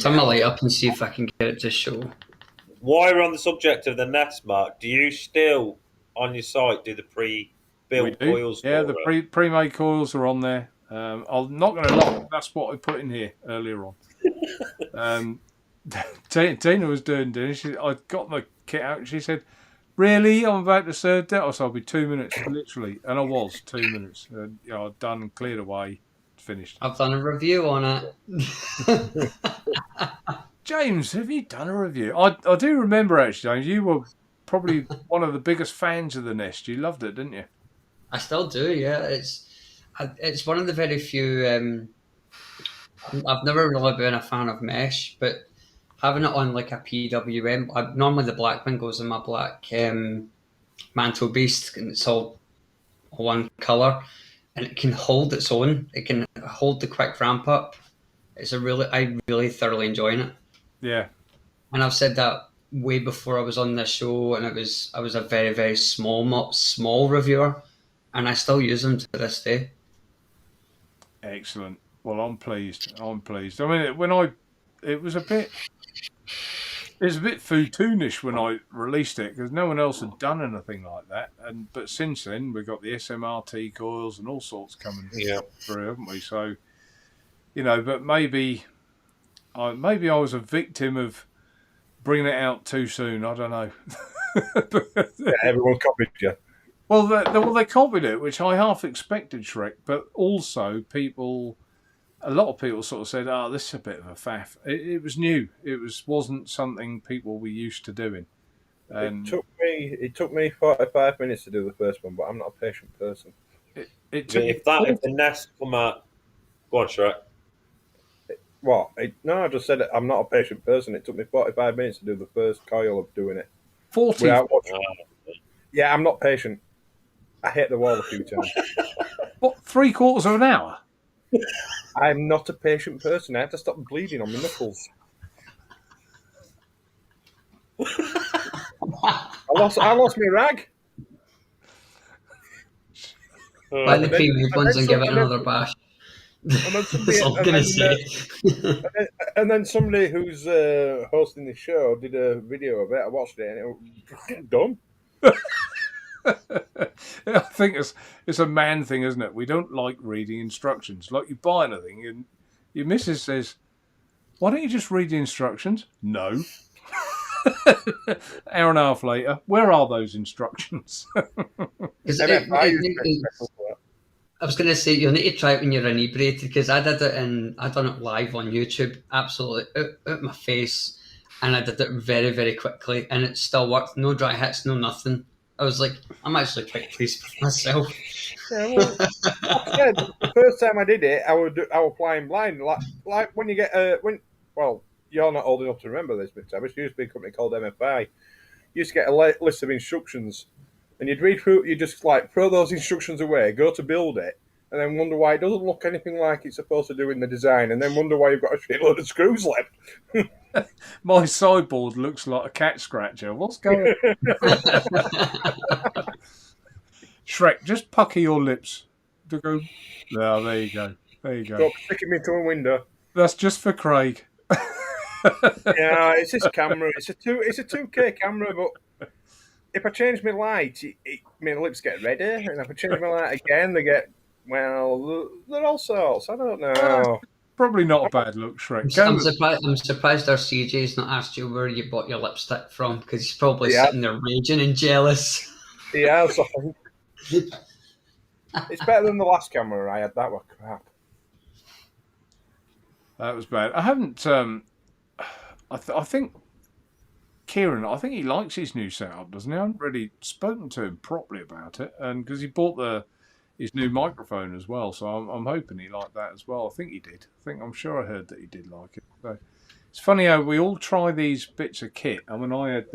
Turn my light up and see if I can get it to show. While we're on the subject of the Nest, Mark, do you still on your site do the pre-built coils? Yeah, the pre-made coils are on there. I'm not going to lie, that's what I put in here earlier on. Tina was doing. I got my kit out and she said, "Really? I'm about to serve that." I said, "I'll be 2 minutes," literally, and I was 2 minutes. I'd done, cleared away, finished. I've done a review on it. James, have you done a review? I do remember actually, James. You were probably one of the biggest fans of the Nest. You loved it, didn't you? I still do. Yeah, it's one of the very few. I've never really been a fan of mesh, but having it on like a PWM, normally the black one goes in my black Mantle Beast, and it's all one colour, and it can hold its own. It can hold the quick ramp up. I really thoroughly enjoying it. Yeah, and I've said that way before I was on this show, and I was a very, very small reviewer, and I still use them to this day. Excellent. Well, I'm pleased. I mean, it was a bit Futoonish when I released it because no one else had done anything like that. But since then, we've got the SMRT coils and all sorts coming through, haven't we? So, but maybe I was a victim of bringing it out too soon. I don't know. Yeah, everyone copied you. Well, they copied it, which I half expected, Shrek. But also, a lot of people sort of said, "Oh, this is a bit of a faff." It was new. It wasn't something people were used to doing. And it took me 45 minutes to do the first one, but I'm not a patient person. If the Nest come out, go on, Shrek. What? No, I just said it. I'm not a patient person. It took me 45 minutes to do the first coil of doing it. 40. Yeah, I'm not patient. I hit the wall a few times. What, 3/4 of an hour? I'm not a patient person. I had to stop bleeding on my knuckles. I lost my rag. Buy the premium ones and give it another bash. That's all I'm going to say. And then somebody who's hosting the show did a video of it. I watched it and it was done. I think it's a man thing, isn't it? We don't like reading instructions. Like you buy anything and your missus says, "Why don't you just read the instructions?" No. Hour and a half later, where are those instructions? I was going to say you'll need to try it when you're inebriated because I done it live on YouTube, absolutely out my face, and I did it very, very quickly, and it still worked. No dry hits, no nothing. I was like, I'm actually quite pleased with myself. Yeah, well, the first time I did it, I was flying blind. Like when you get you're not old enough to remember this, McTavish. There used to be a company called MFI. You used to get a list of instructions, and you'd read through. You just like throw those instructions away, go to build it, and then wonder why it doesn't look anything like it's supposed to do in the design, and then wonder why you've got a shitload of screws left. My sideboard looks like a cat scratcher. What's going on? Shrek, just pucker your lips. To go. Oh, there you go. There you go. Stop sticking me to a window. That's just for Craig. Yeah, it's this camera. It's a 2K camera, but if I change my light, my lips get redder, and if I change my light again, they get they're all sorts. I don't know. Probably not a bad look, Shrek. I'm surprised our CJ's not asked you where you bought your lipstick from, because he's probably sitting there raging and jealous. Yeah, I think. It's better than the last camera I had. That was crap. That was bad. I haven't. I think Kieran. I think he likes his new setup, doesn't he? I haven't really spoken to him properly about it, and because he bought his new microphone as well, so I'm hoping he liked that as well. I think he did. I'm sure I heard that he did like it. So it's funny how we all try these bits of kit. I mean, I had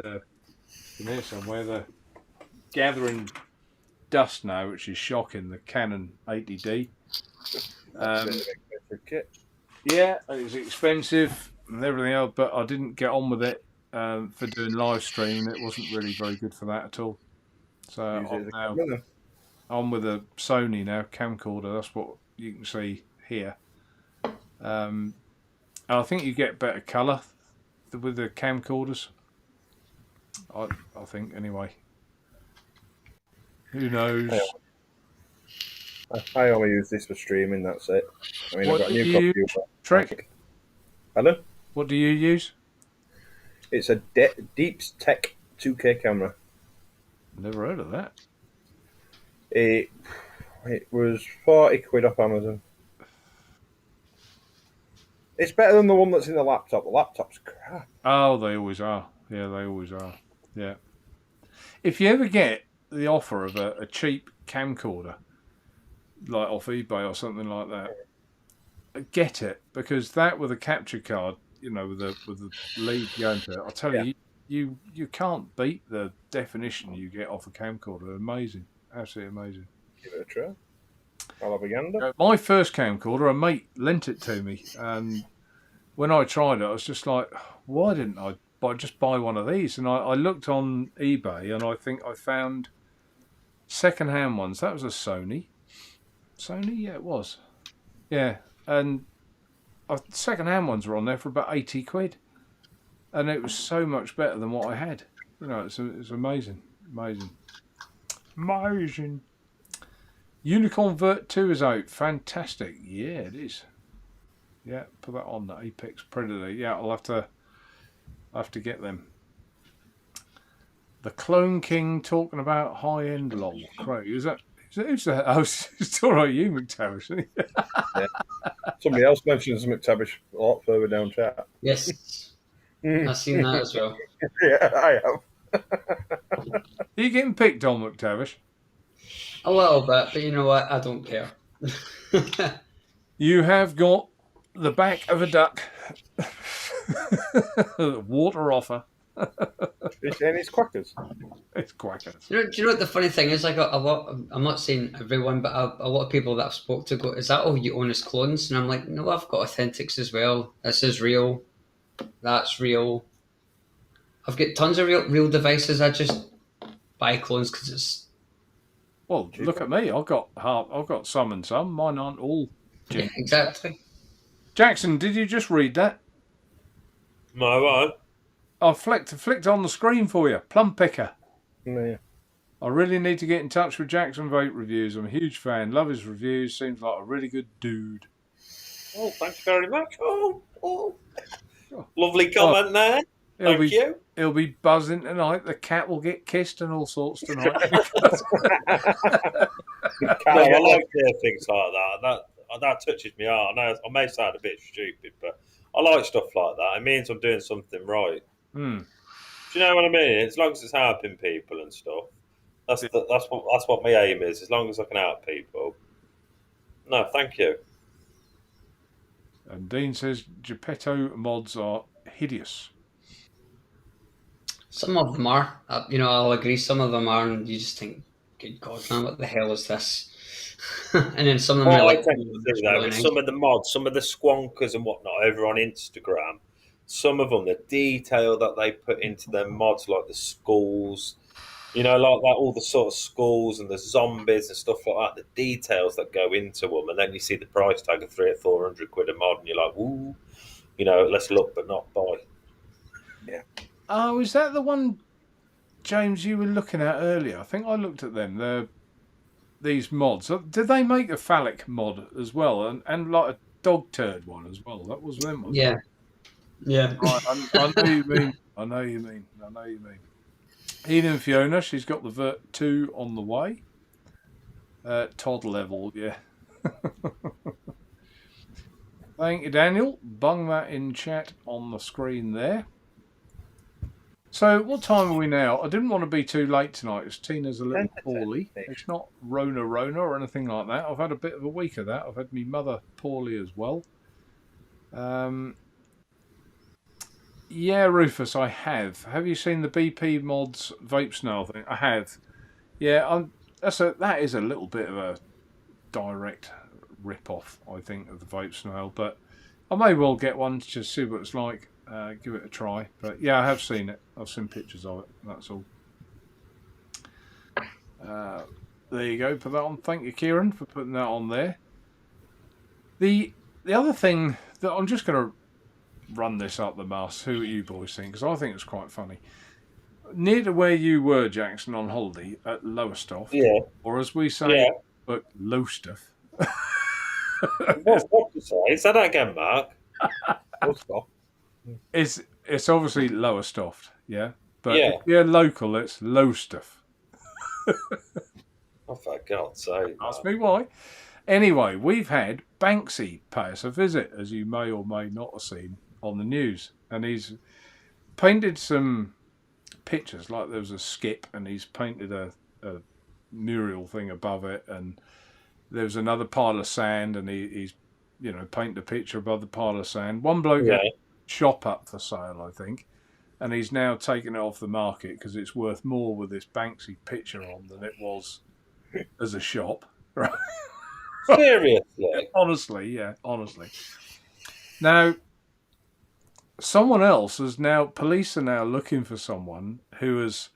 here somewhere the gathering dust now, which is shocking. The Canon 80D. Yeah, it's expensive and everything else, but I didn't get on with it for doing live stream. It wasn't really very good for that at all. So I'm with a Sony now camcorder. That's what you can see here. And I think you get better colour with the camcorders. I think anyway. Who knows? I only use this for streaming. That's it. I mean, What I've got a do new you computer. Trek? Pardon? What do you use? It's a Deep Tech 2K camera. Never heard of that. It was 40 quid off Amazon. It's better than the one that's in the laptop. The laptop's crap. Oh, they always are. Yeah, they always are. Yeah. If you ever get the offer of a cheap camcorder, like off eBay or something like that, get it, because that with a capture card, with the lead going to it, I tell you, you can't beat the definition you get off a camcorder. Amazing, absolutely amazing. Give it a try. I'll have a gander. My first camcorder, a mate lent it to me, and when I tried it, I was just like, why didn't I just buy one of these? And I looked on eBay, and I think I found second-hand ones. That was a Sony. Yeah, it was. Yeah, and second-hand ones were on there for about 80 quid, and it was so much better than what I had. It's amazing, amazing. Unicorn Vert 2 is out. Fantastic. Yeah, it is. Yeah, put that on the Apex Predator. Yeah, I'll have to get them. The Clone King talking about high-end lol. Crow. Who's that? Who's that? Oh, it's all right, you, McTavish. Yeah. Somebody else mentions McTavish a lot further down chat. Yes. I've seen that as well. Yeah, I have. Are you getting picked on, McTavish? A little bit, but you know what? I don't care. You have got the back of a duck. Water offer. And it's quackers. It's quackers. Do you know what the funny thing is? Like a lot, I'm not saying everyone, but a lot of people that I've spoke to go, "Is that all you own is clones?" And I'm like, "No, I've got authentics as well. This is real. That's real. I've got tons of real devices. I just buy clones because it's." Well, look at me. I've got some and some. Mine aren't all genuine. Yeah, exactly. Jackson, did you just read that? No, right. I flicked on the screen for you. Plum picker. Yeah. I really need to get in touch with Jackson Vape Reviews. I'm a huge fan. Love his reviews. Seems like a really good dude. Oh, thanks very much. Oh. Lovely comment there. Thank you. He'll be buzzing tonight. The cat will get kissed and all sorts tonight. No, I like to hear things like that. That touches me heart. I know I may sound a bit stupid, but I like stuff like that. It means I'm doing something right. Hmm. Do you know what I mean? As long as it's helping people and stuff, that's what my aim is. As long as I can help people. No, thank you. And Dean says Geppetto mods are hideous. Some of them are, I'll agree. Some of them are, and you just think, "Good God, man, what the hell is this?" And then some of them are Well, I like, tend to think that really with nice. some of the mods, some of the squonkers and whatnot over on Instagram, some of them, the detail that they put into their mods, like the skulls, like that, all the sort of skulls and the zombies and stuff like that, the details that go into them, and then you see the price tag of 300 or 400 quid a mod, and you're like, ooh, let's look but not buy. Yeah. Oh, is that the one, James, you were looking at earlier? I think I looked at them. These mods. Did they make a phallic mod as well, and like a dog turd one as well? That was them. Yeah. Yeah. Right, I know you mean. I know you mean. Ian and Fiona, she's got the Vert 2 on the way. Todd level, yeah. Thank you, Daniel. Bung that in chat on the screen there. So, what time are we now? I didn't want to be too late tonight, as Tina's a little poorly. It's not Rona or anything like that. I've had a bit of a week of that. I've had my mother poorly as well. Yeah, Rufus, I have. Have you seen the BP mods vape snail thing? I have. Yeah, that is a little bit of a direct rip-off, I think, of the vape snail. But I may well get one to see what it's like. Give it a try. But yeah, I have seen it. I've seen pictures of it. That's all. There you go. Put that on. Thank you, Kieran, for putting that on there. The other thing that I'm just going to run this up the muss. Who you boys think? Because I think it's quite funny. Near to where you were, Jackson, on holiday at Lowestoft, or as we say, Lowestoft. What do you say? Say that again, Mark. Lowestoft. It's obviously Lowestoft, yeah. But Yeah. if you're local, it's Lowestoft. Oh, for God's sake! Ask me why. Anyway, we've had Banksy pay us a visit, as you may or may not have seen on the news, and he's painted some pictures, like there was a skip, and he's painted a mural thing above it, and there was another pile of sand, and he's painted a picture above the pile of sand. One bloke had a shop up for sale, I think, and he's now taken it off the market because it's worth more with this Banksy picture on than it was as a shop. Right? Seriously? Honestly. Now, someone else police are now looking for someone who has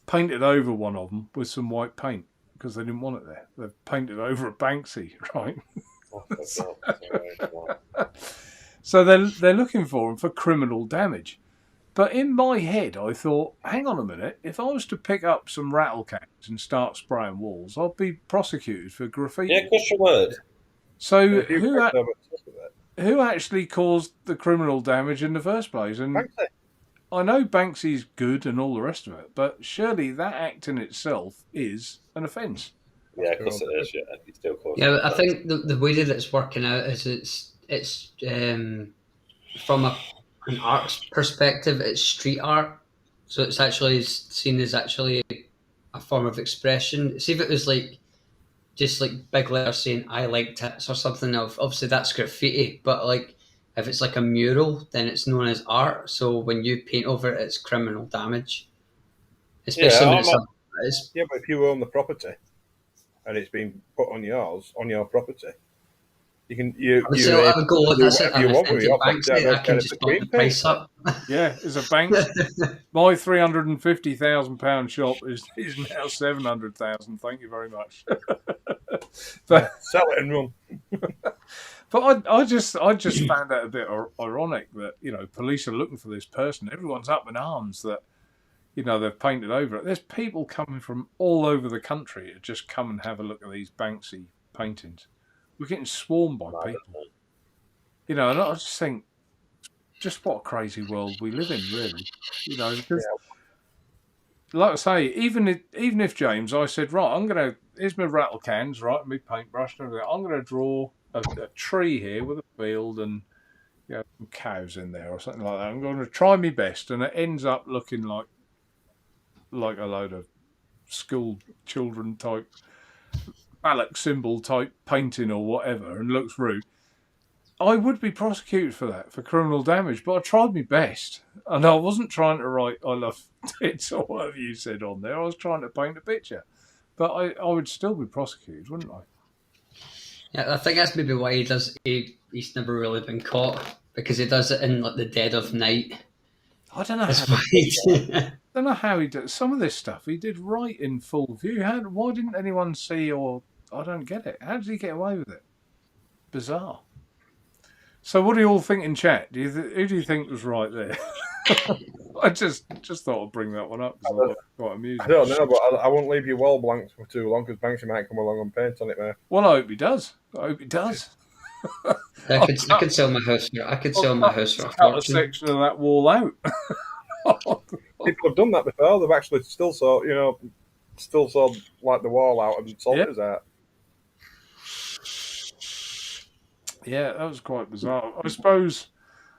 painted over one of them with some white paint because they didn't want it there. They've painted over a Banksy, right? So they're looking for him for criminal damage. But in my head, I thought, hang on a minute, if I was to pick up some rattle cans and start spraying walls, I'd be prosecuted for graffiti. Yeah, of course you would. So who actually caused the criminal damage in the first place? And Banksy. I know Banksy's good and all the rest of it, but surely that act in itself is an offence. Yeah, of course it is. Yeah, you still cause. Yeah, I think the way that it's working out is it's from an arts perspective, it's street art, so it's actually seen as actually a form of expression. See, if it was like just like big letters saying "I like tits" or something, obviously that's graffiti. But like if it's like a mural, then it's known as art. So when you paint over it, it's criminal damage. Especially when yeah, but if you own the property and it's been put on your property, you can I would go look at it. I can just bump the price up. Yeah, it's a bank. My £350,000 shop is now 700,000. Thank you very much. But sell it and run. But I just found that a bit ironic that police are looking for this person. Everyone's up in arms that they've painted over it. There's people coming from all over the country to just come and have a look at these Banksy paintings. We're getting swarmed by people. And I just think, just what a crazy world we live in, really. Because, like I say, even if James, I said, right, here's my rattle cans, right, my paintbrush and everything. I'm going to draw a tree here with a field and some cows in there or something like that. I'm going to try my best, and it ends up looking like a load of school children type phallic symbol type painting or whatever, and looks rude. I would be prosecuted for that, for criminal damage, but I tried my best. And I wasn't trying to write I love tits or whatever you said on there. I was trying to paint a picture. But I would still be prosecuted, wouldn't I? Yeah, I think that's maybe why he's never really been caught, because he does it in like the dead of night. I don't know That's how why. I don't know how he did some of this stuff. He did right in full view. Why didn't anyone see? Or I don't get it. How did he get away with it? Bizarre. So, what do you all think in chat? Who do you think was right there? I just thought I'd bring that one up because I thought it was quite amusing. I don't know, but I won't leave your wall blank for too long because Banksy might come along and paint on it, man. Well, I hope he does. I hope he does. I could sell my house. I could sell my house for a Cut a fortune. section of that wall out. People have done that before. They've actually still saw like the wall out and sold Yep. his out. Yeah, that was quite bizarre. I suppose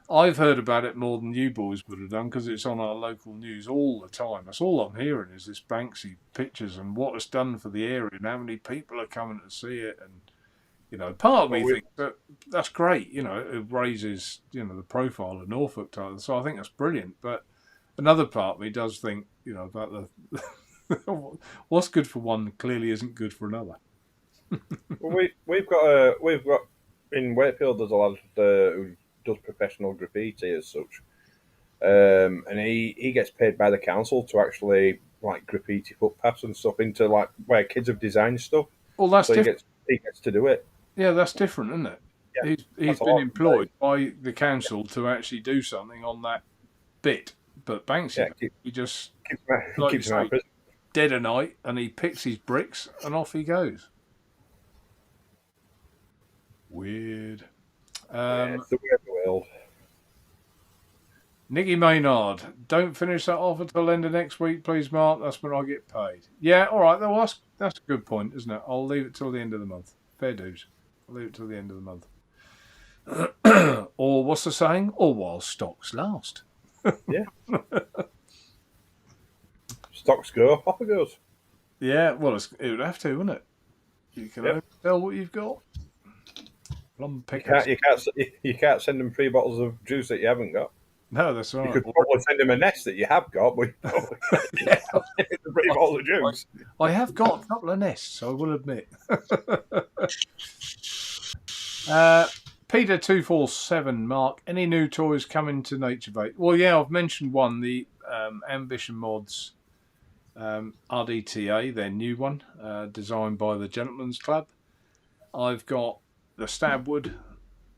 I've heard about it more than you boys would have done because it's on our local news all the time. That's all I'm hearing is this Banksy pictures and what it's done for the area and how many people are coming to see it. And, you know, part of me thinks that's great. You know, it raises, you know, the profile of Norfolk title. So I think that's brilliant. But another part of me does think, you know, about the what's good for one clearly isn't good for another. Well, we've got in Wakefield there's a lad who does professional graffiti as such, and he gets paid by the council to actually like graffiti footpaths and stuff into like where kids have designed stuff. Well, that's so different. He gets to do it. Yeah, that's different, isn't it? Yeah, he's been employed by the council to actually do something on that bit. But Banksy, he just keeps him out of prison. Dead of night, and he picks his bricks and off he goes. Weird. It's the weird world. Nicky Maynard, don't finish that off until the end of next week, please, Mark. That's when I get paid. Yeah, all right. That's a good point, isn't it? I'll leave it till the end of the month. Fair dues. I'll leave it till the end of the month. Or what's the saying? Or while stocks last. Yeah. Stocks go, off it goes. Yeah, well, it would have to, wouldn't it? You can only tell what you've got. You can't send them 3 bottles of juice that you haven't got. No, that's right. You could probably send them a nest that you have got, but the 3 bottles of juice. I have got a couple of nests, I will admit. Peter247, Mark, any new toys coming to Naturevape? Well, yeah, I've mentioned one, the Ambition Mods RDTA, their new one, designed by the Gentleman's Club. I've got the stab wood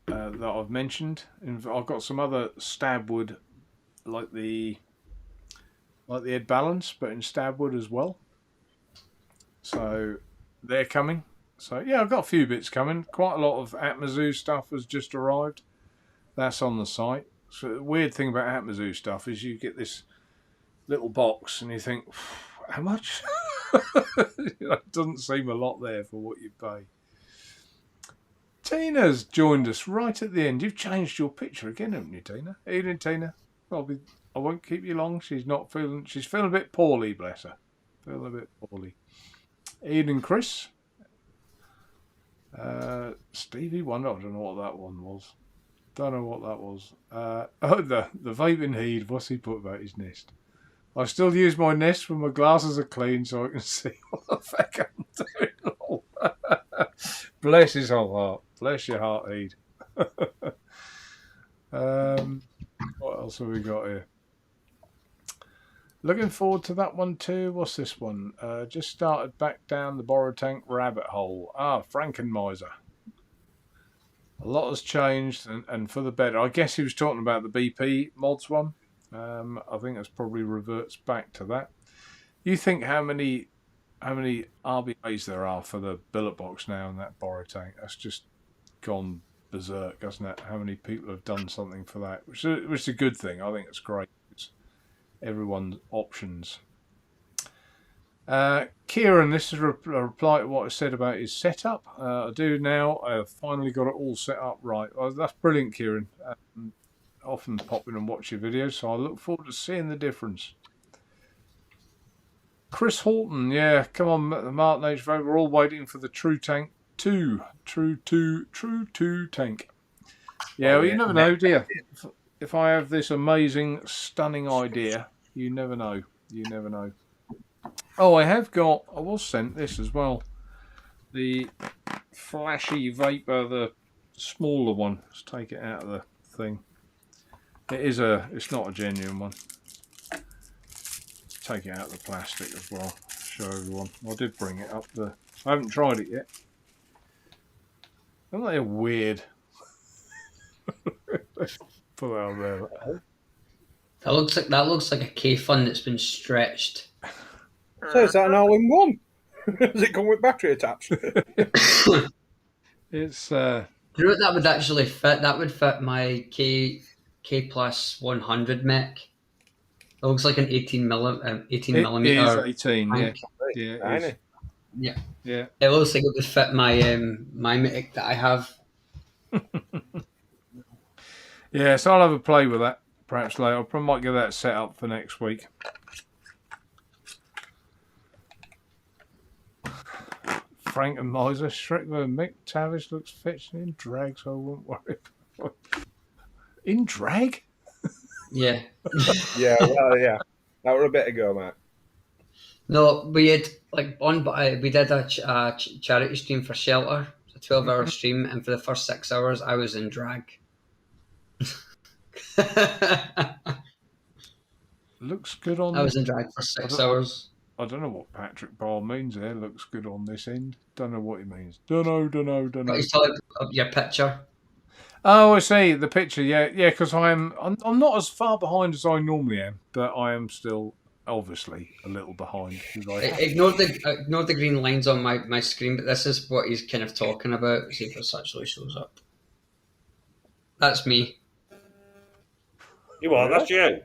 that I've mentioned. I've got some other stab wood like the Ed Balance, but in stab wood as well. So they're coming. So yeah, I've got a few bits coming. Quite a lot of Atmazoo stuff has just arrived. That's on the site. So the weird thing about Atmazoo stuff is you get this little box and you think, how much? It doesn't seem a lot there for what you pay. Tina's joined us right at the end. You've changed your picture again, haven't you, Tina? Evening, Tina. I won't keep you long. She's feeling a bit poorly, bless her. Feeling a bit poorly. Evening, Chris. Stevie Wonder. I don't know what that one was. Don't know what that was. The vaping heed. What's he put about his nest? I still use my nest when my glasses are clean so I can see what the fuck I'm doing. Bless his whole heart. Bless your heart, Eid. What else have we got here? Looking forward to that one too. What's this one? Just started back down the borrow tank rabbit hole. Frankenmiser. A lot has changed and for the better. I guess he was talking about the BP mods one. I think that's probably reverts back to that. You think how many RBAs there are for the billet box now in that borrow tank? That's just gone berserk, hasn't it? How many people have done something for that? Which is a good thing. I think it's great. It's everyone's options. Kieran, this is a reply to what I said about his setup. I do now. I've finally got it all set up right. Well, that's brilliant, Kieran. Often pop in and watch your videos, so I look forward to seeing the difference. Chris Horton, yeah, come on, Mark Naturevape. We're all waiting for the True Tank 2. True 2 tank. Yeah, well, you never know, do you? If I have this amazing, stunning idea, you never know. You never know. Oh, I was sent this as well. The flashy vapor, the smaller one. Let's take it out of the thing. It's not a genuine one. Take it out of the plastic as well. Show everyone. I did bring it up there. I haven't tried it yet. Aren't they weird? Put that on there. That looks like a K-Fun that's been stretched. So is that an all-in-one? Does it come with battery attached? It's Do you know what that would actually fit? That would fit my K plus 100 mech. It looks like an 18 millimeter. It is 18, yeah. tank. Yeah, Yeah. Yeah. It looks like it would fit my my mech that I have. Yeah, so I'll have a play with that perhaps later. I probably might get that set up for next week. Frank and Miser, Shrek and Mick Tavish looks fetched in drag, so I won't worry. In drag? Yeah. Yeah, well, yeah. That were a bit ago, mate. No, we had we did a charity stream for Shelter, a 12-hour stream, and for the first 6 hours, I was in drag. Looks good on. I was in drag for 6 hours. I don't know what Patrick Ball means there. Looks good on this end. Don't know what he means. Don't know. But he's talking about your picture. Oh, I see the picture. Yeah, because I'm not as far behind as I normally am, but I am still obviously a little behind. Ignore the green lines on my screen, but this is what he's kind of talking about. See if it actually shows up. That's me. You are. That's you.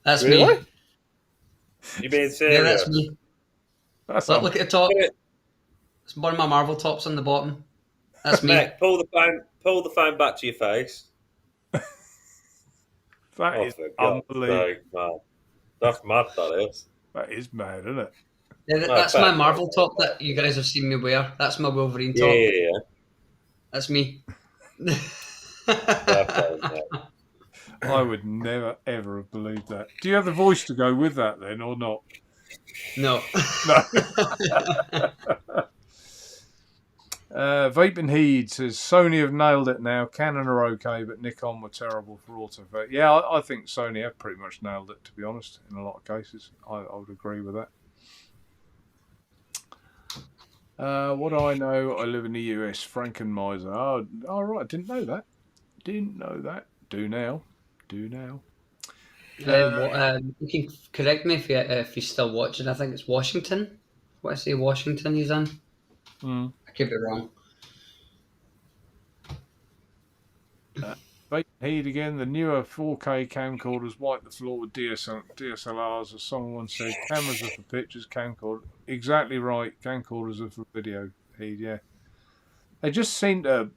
That's Really? me. You being serious? Yeah, that's me. Look at the top. Yeah. It's one of my Marvel tops on the bottom. That's me. Mate, pull the phone back to your face. That is for God's unbelievable. sake, man. That's mad, that is. That is mad, isn't it? Yeah, that's my Marvel top that you guys have seen me wear. That's my Wolverine top. Yeah. That's me. I would never, ever have believed that. Do you have the voice to go with that then, or not? No. Vaping Heed says, Sony have nailed it now. Canon are okay, but Nikon were terrible for autofocus. Yeah, I think Sony have pretty much nailed it, to be honest, in a lot of cases. I would agree with that. What do I know? I live in the US. Frank and Miser. Oh, right. I didn't know that. Do now. You can correct me if you're still watching. I think it's Washington. What I say, Washington he's in. I could be wrong. Vaping Heed again. The newer 4K camcorders wipe the floor with DSLRs. As someone said, cameras are for pictures, camcorders. Exactly right. Camcorders are for video. Heed, yeah. They just seem to.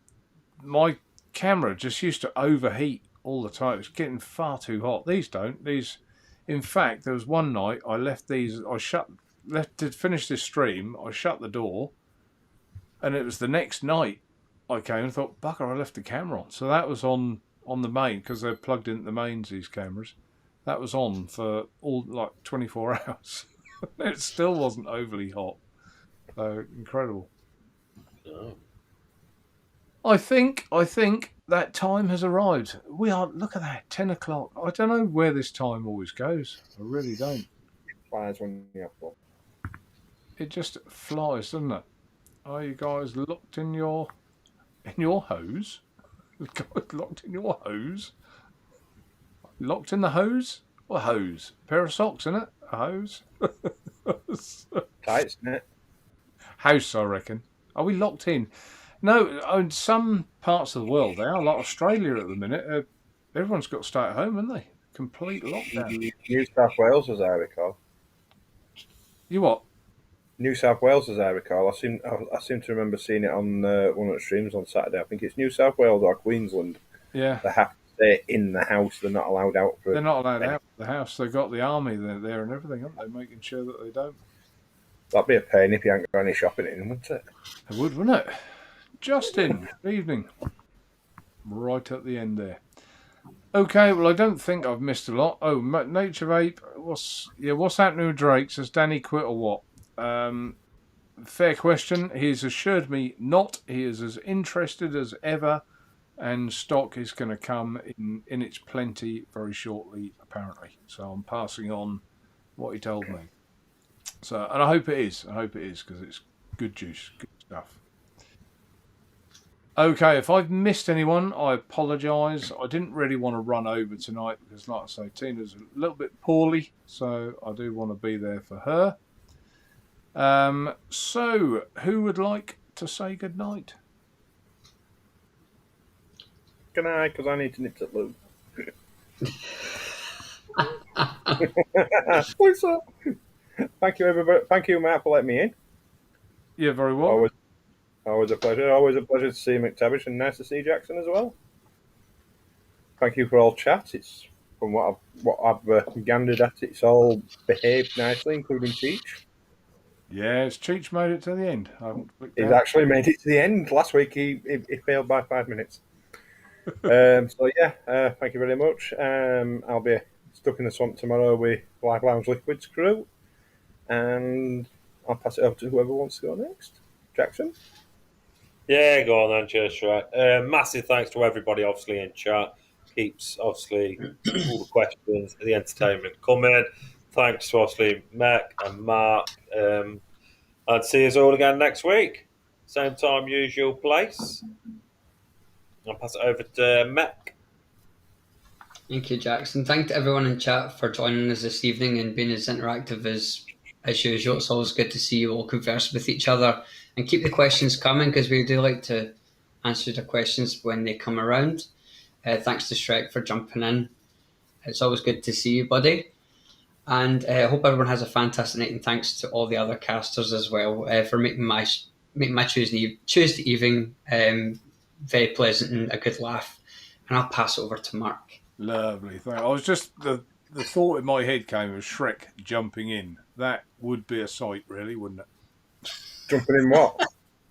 My camera just used to overheat all the time. It's getting far too hot. These don't. In fact, there was one night I left these. To finish this stream. I shut the door, and it was the next night I came and thought, bugger, I left the camera on. So that was on the main because they're plugged into the mains. These cameras. That was on for all like 24 hours. It still wasn't overly hot. Incredible. Oh. I think that time has arrived. Look at that, 10 o'clock. I don't know where this time always goes. I really don't. Flies when you have fun. It just flies, doesn't it? Are you guys locked in your hose? Locked in your hose? Locked in the hose? What hose? A pair of socks, isn't it? A hose? Tight, isn't it? House, I reckon. Are we locked in? No, in some parts of the world, they are like Australia at the minute. Everyone's got to stay at home, haven't they? Complete lockdown. New South Wales, as I recall. You what? New South Wales, as I recall. I seem to remember seeing it on one of the streams on Saturday. I think it's New South Wales or Queensland. Yeah. They have to stay in the house. They're not allowed out. They're not allowed out of the house. They've got the army there and everything, haven't they? Making sure that they don't. That'd be a pain if you hadn't got any shopping in, wouldn't it? It would, wouldn't it? Justin, good evening. right at the end there. Okay, well, I don't think I've missed a lot. Oh, Naturevape, what's happening with Drake? Has Danny quit or what? Fair question. He has assured me not. He is as interested as ever, and stock is going to come in its plenty very shortly, apparently. So I'm passing on what he told me. So, and I hope it is. I hope it is, because it's good juice, good stuff. Okay, if I've missed anyone, I apologise. I didn't really want to run over tonight because, like I say, Tina's a little bit poorly, so I do want to be there for her. So, who would like to say good night? Good night, because I need to nip to Lou. What's up? Thank you, everybody. Thank you, Matt, for letting me in. Yeah, very well. Always a pleasure. Always a pleasure to see McTavish, and nice to see Jackson as well. Thank you for all chat. It's from what I've gathered at. It's all behaved nicely, including Cheech. Yes, Cheech made it to the end. He's actually made it to the end. Last week he failed by 5 minutes. So yeah, thank you very much. I'll be stuck in the swamp tomorrow with Live Lounge Liquids crew, and I'll pass it over to whoever wants to go next. Jackson? Yeah, go on then, cheers, Shrek. Massive thanks to everybody, obviously, in chat. Keeps, obviously, all the questions, the entertainment coming. Thanks to, obviously, Mac and Mark. I'd see us all again next week. Same time, usual place. I'll pass it over to Mac. Thank you, Jackson. Thank to everyone in chat for joining us this evening and being as interactive as usual. It's always good to see you all converse with each other, and keep the questions coming, because we do like to answer the questions when they come around. Thanks to Shrek for jumping in. It's always good to see you, buddy. And I hope everyone has a fantastic night, and thanks to all the other casters as well for making my Tuesday evening very pleasant and a good laugh. And I'll pass it over to Mark. Lovely. I was just the thought in my head came of Shrek jumping in. That would be a sight, really, wouldn't it? Jumping in what?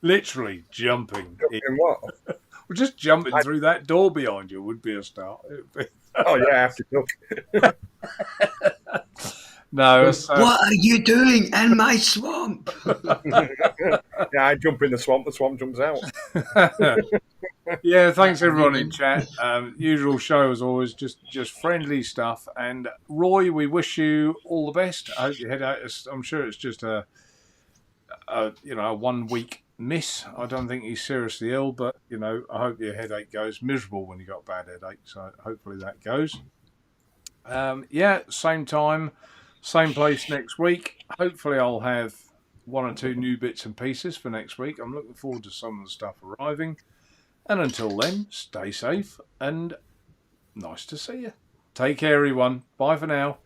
Literally jumping. Jumping in what? Well, just jumping through that door behind you would be a start. Oh yeah, I have to look. No. What are you doing in my swamp? Yeah, I jump in the swamp jumps out. Yeah, thanks everyone in chat. Usual show as always, just friendly stuff. And Roy, we wish you all the best. I hope you head out. I'm sure it's just a 1 week miss. I don't think he's seriously ill, but I hope your headache goes. Miserable when you got a bad headache, so hopefully that goes. Same time, same place next week. Hopefully I'll have 1 or 2 new bits and pieces for next week. I'm looking forward to some of the stuff arriving. And until then, stay safe and nice to see you. Take care, everyone. Bye for now.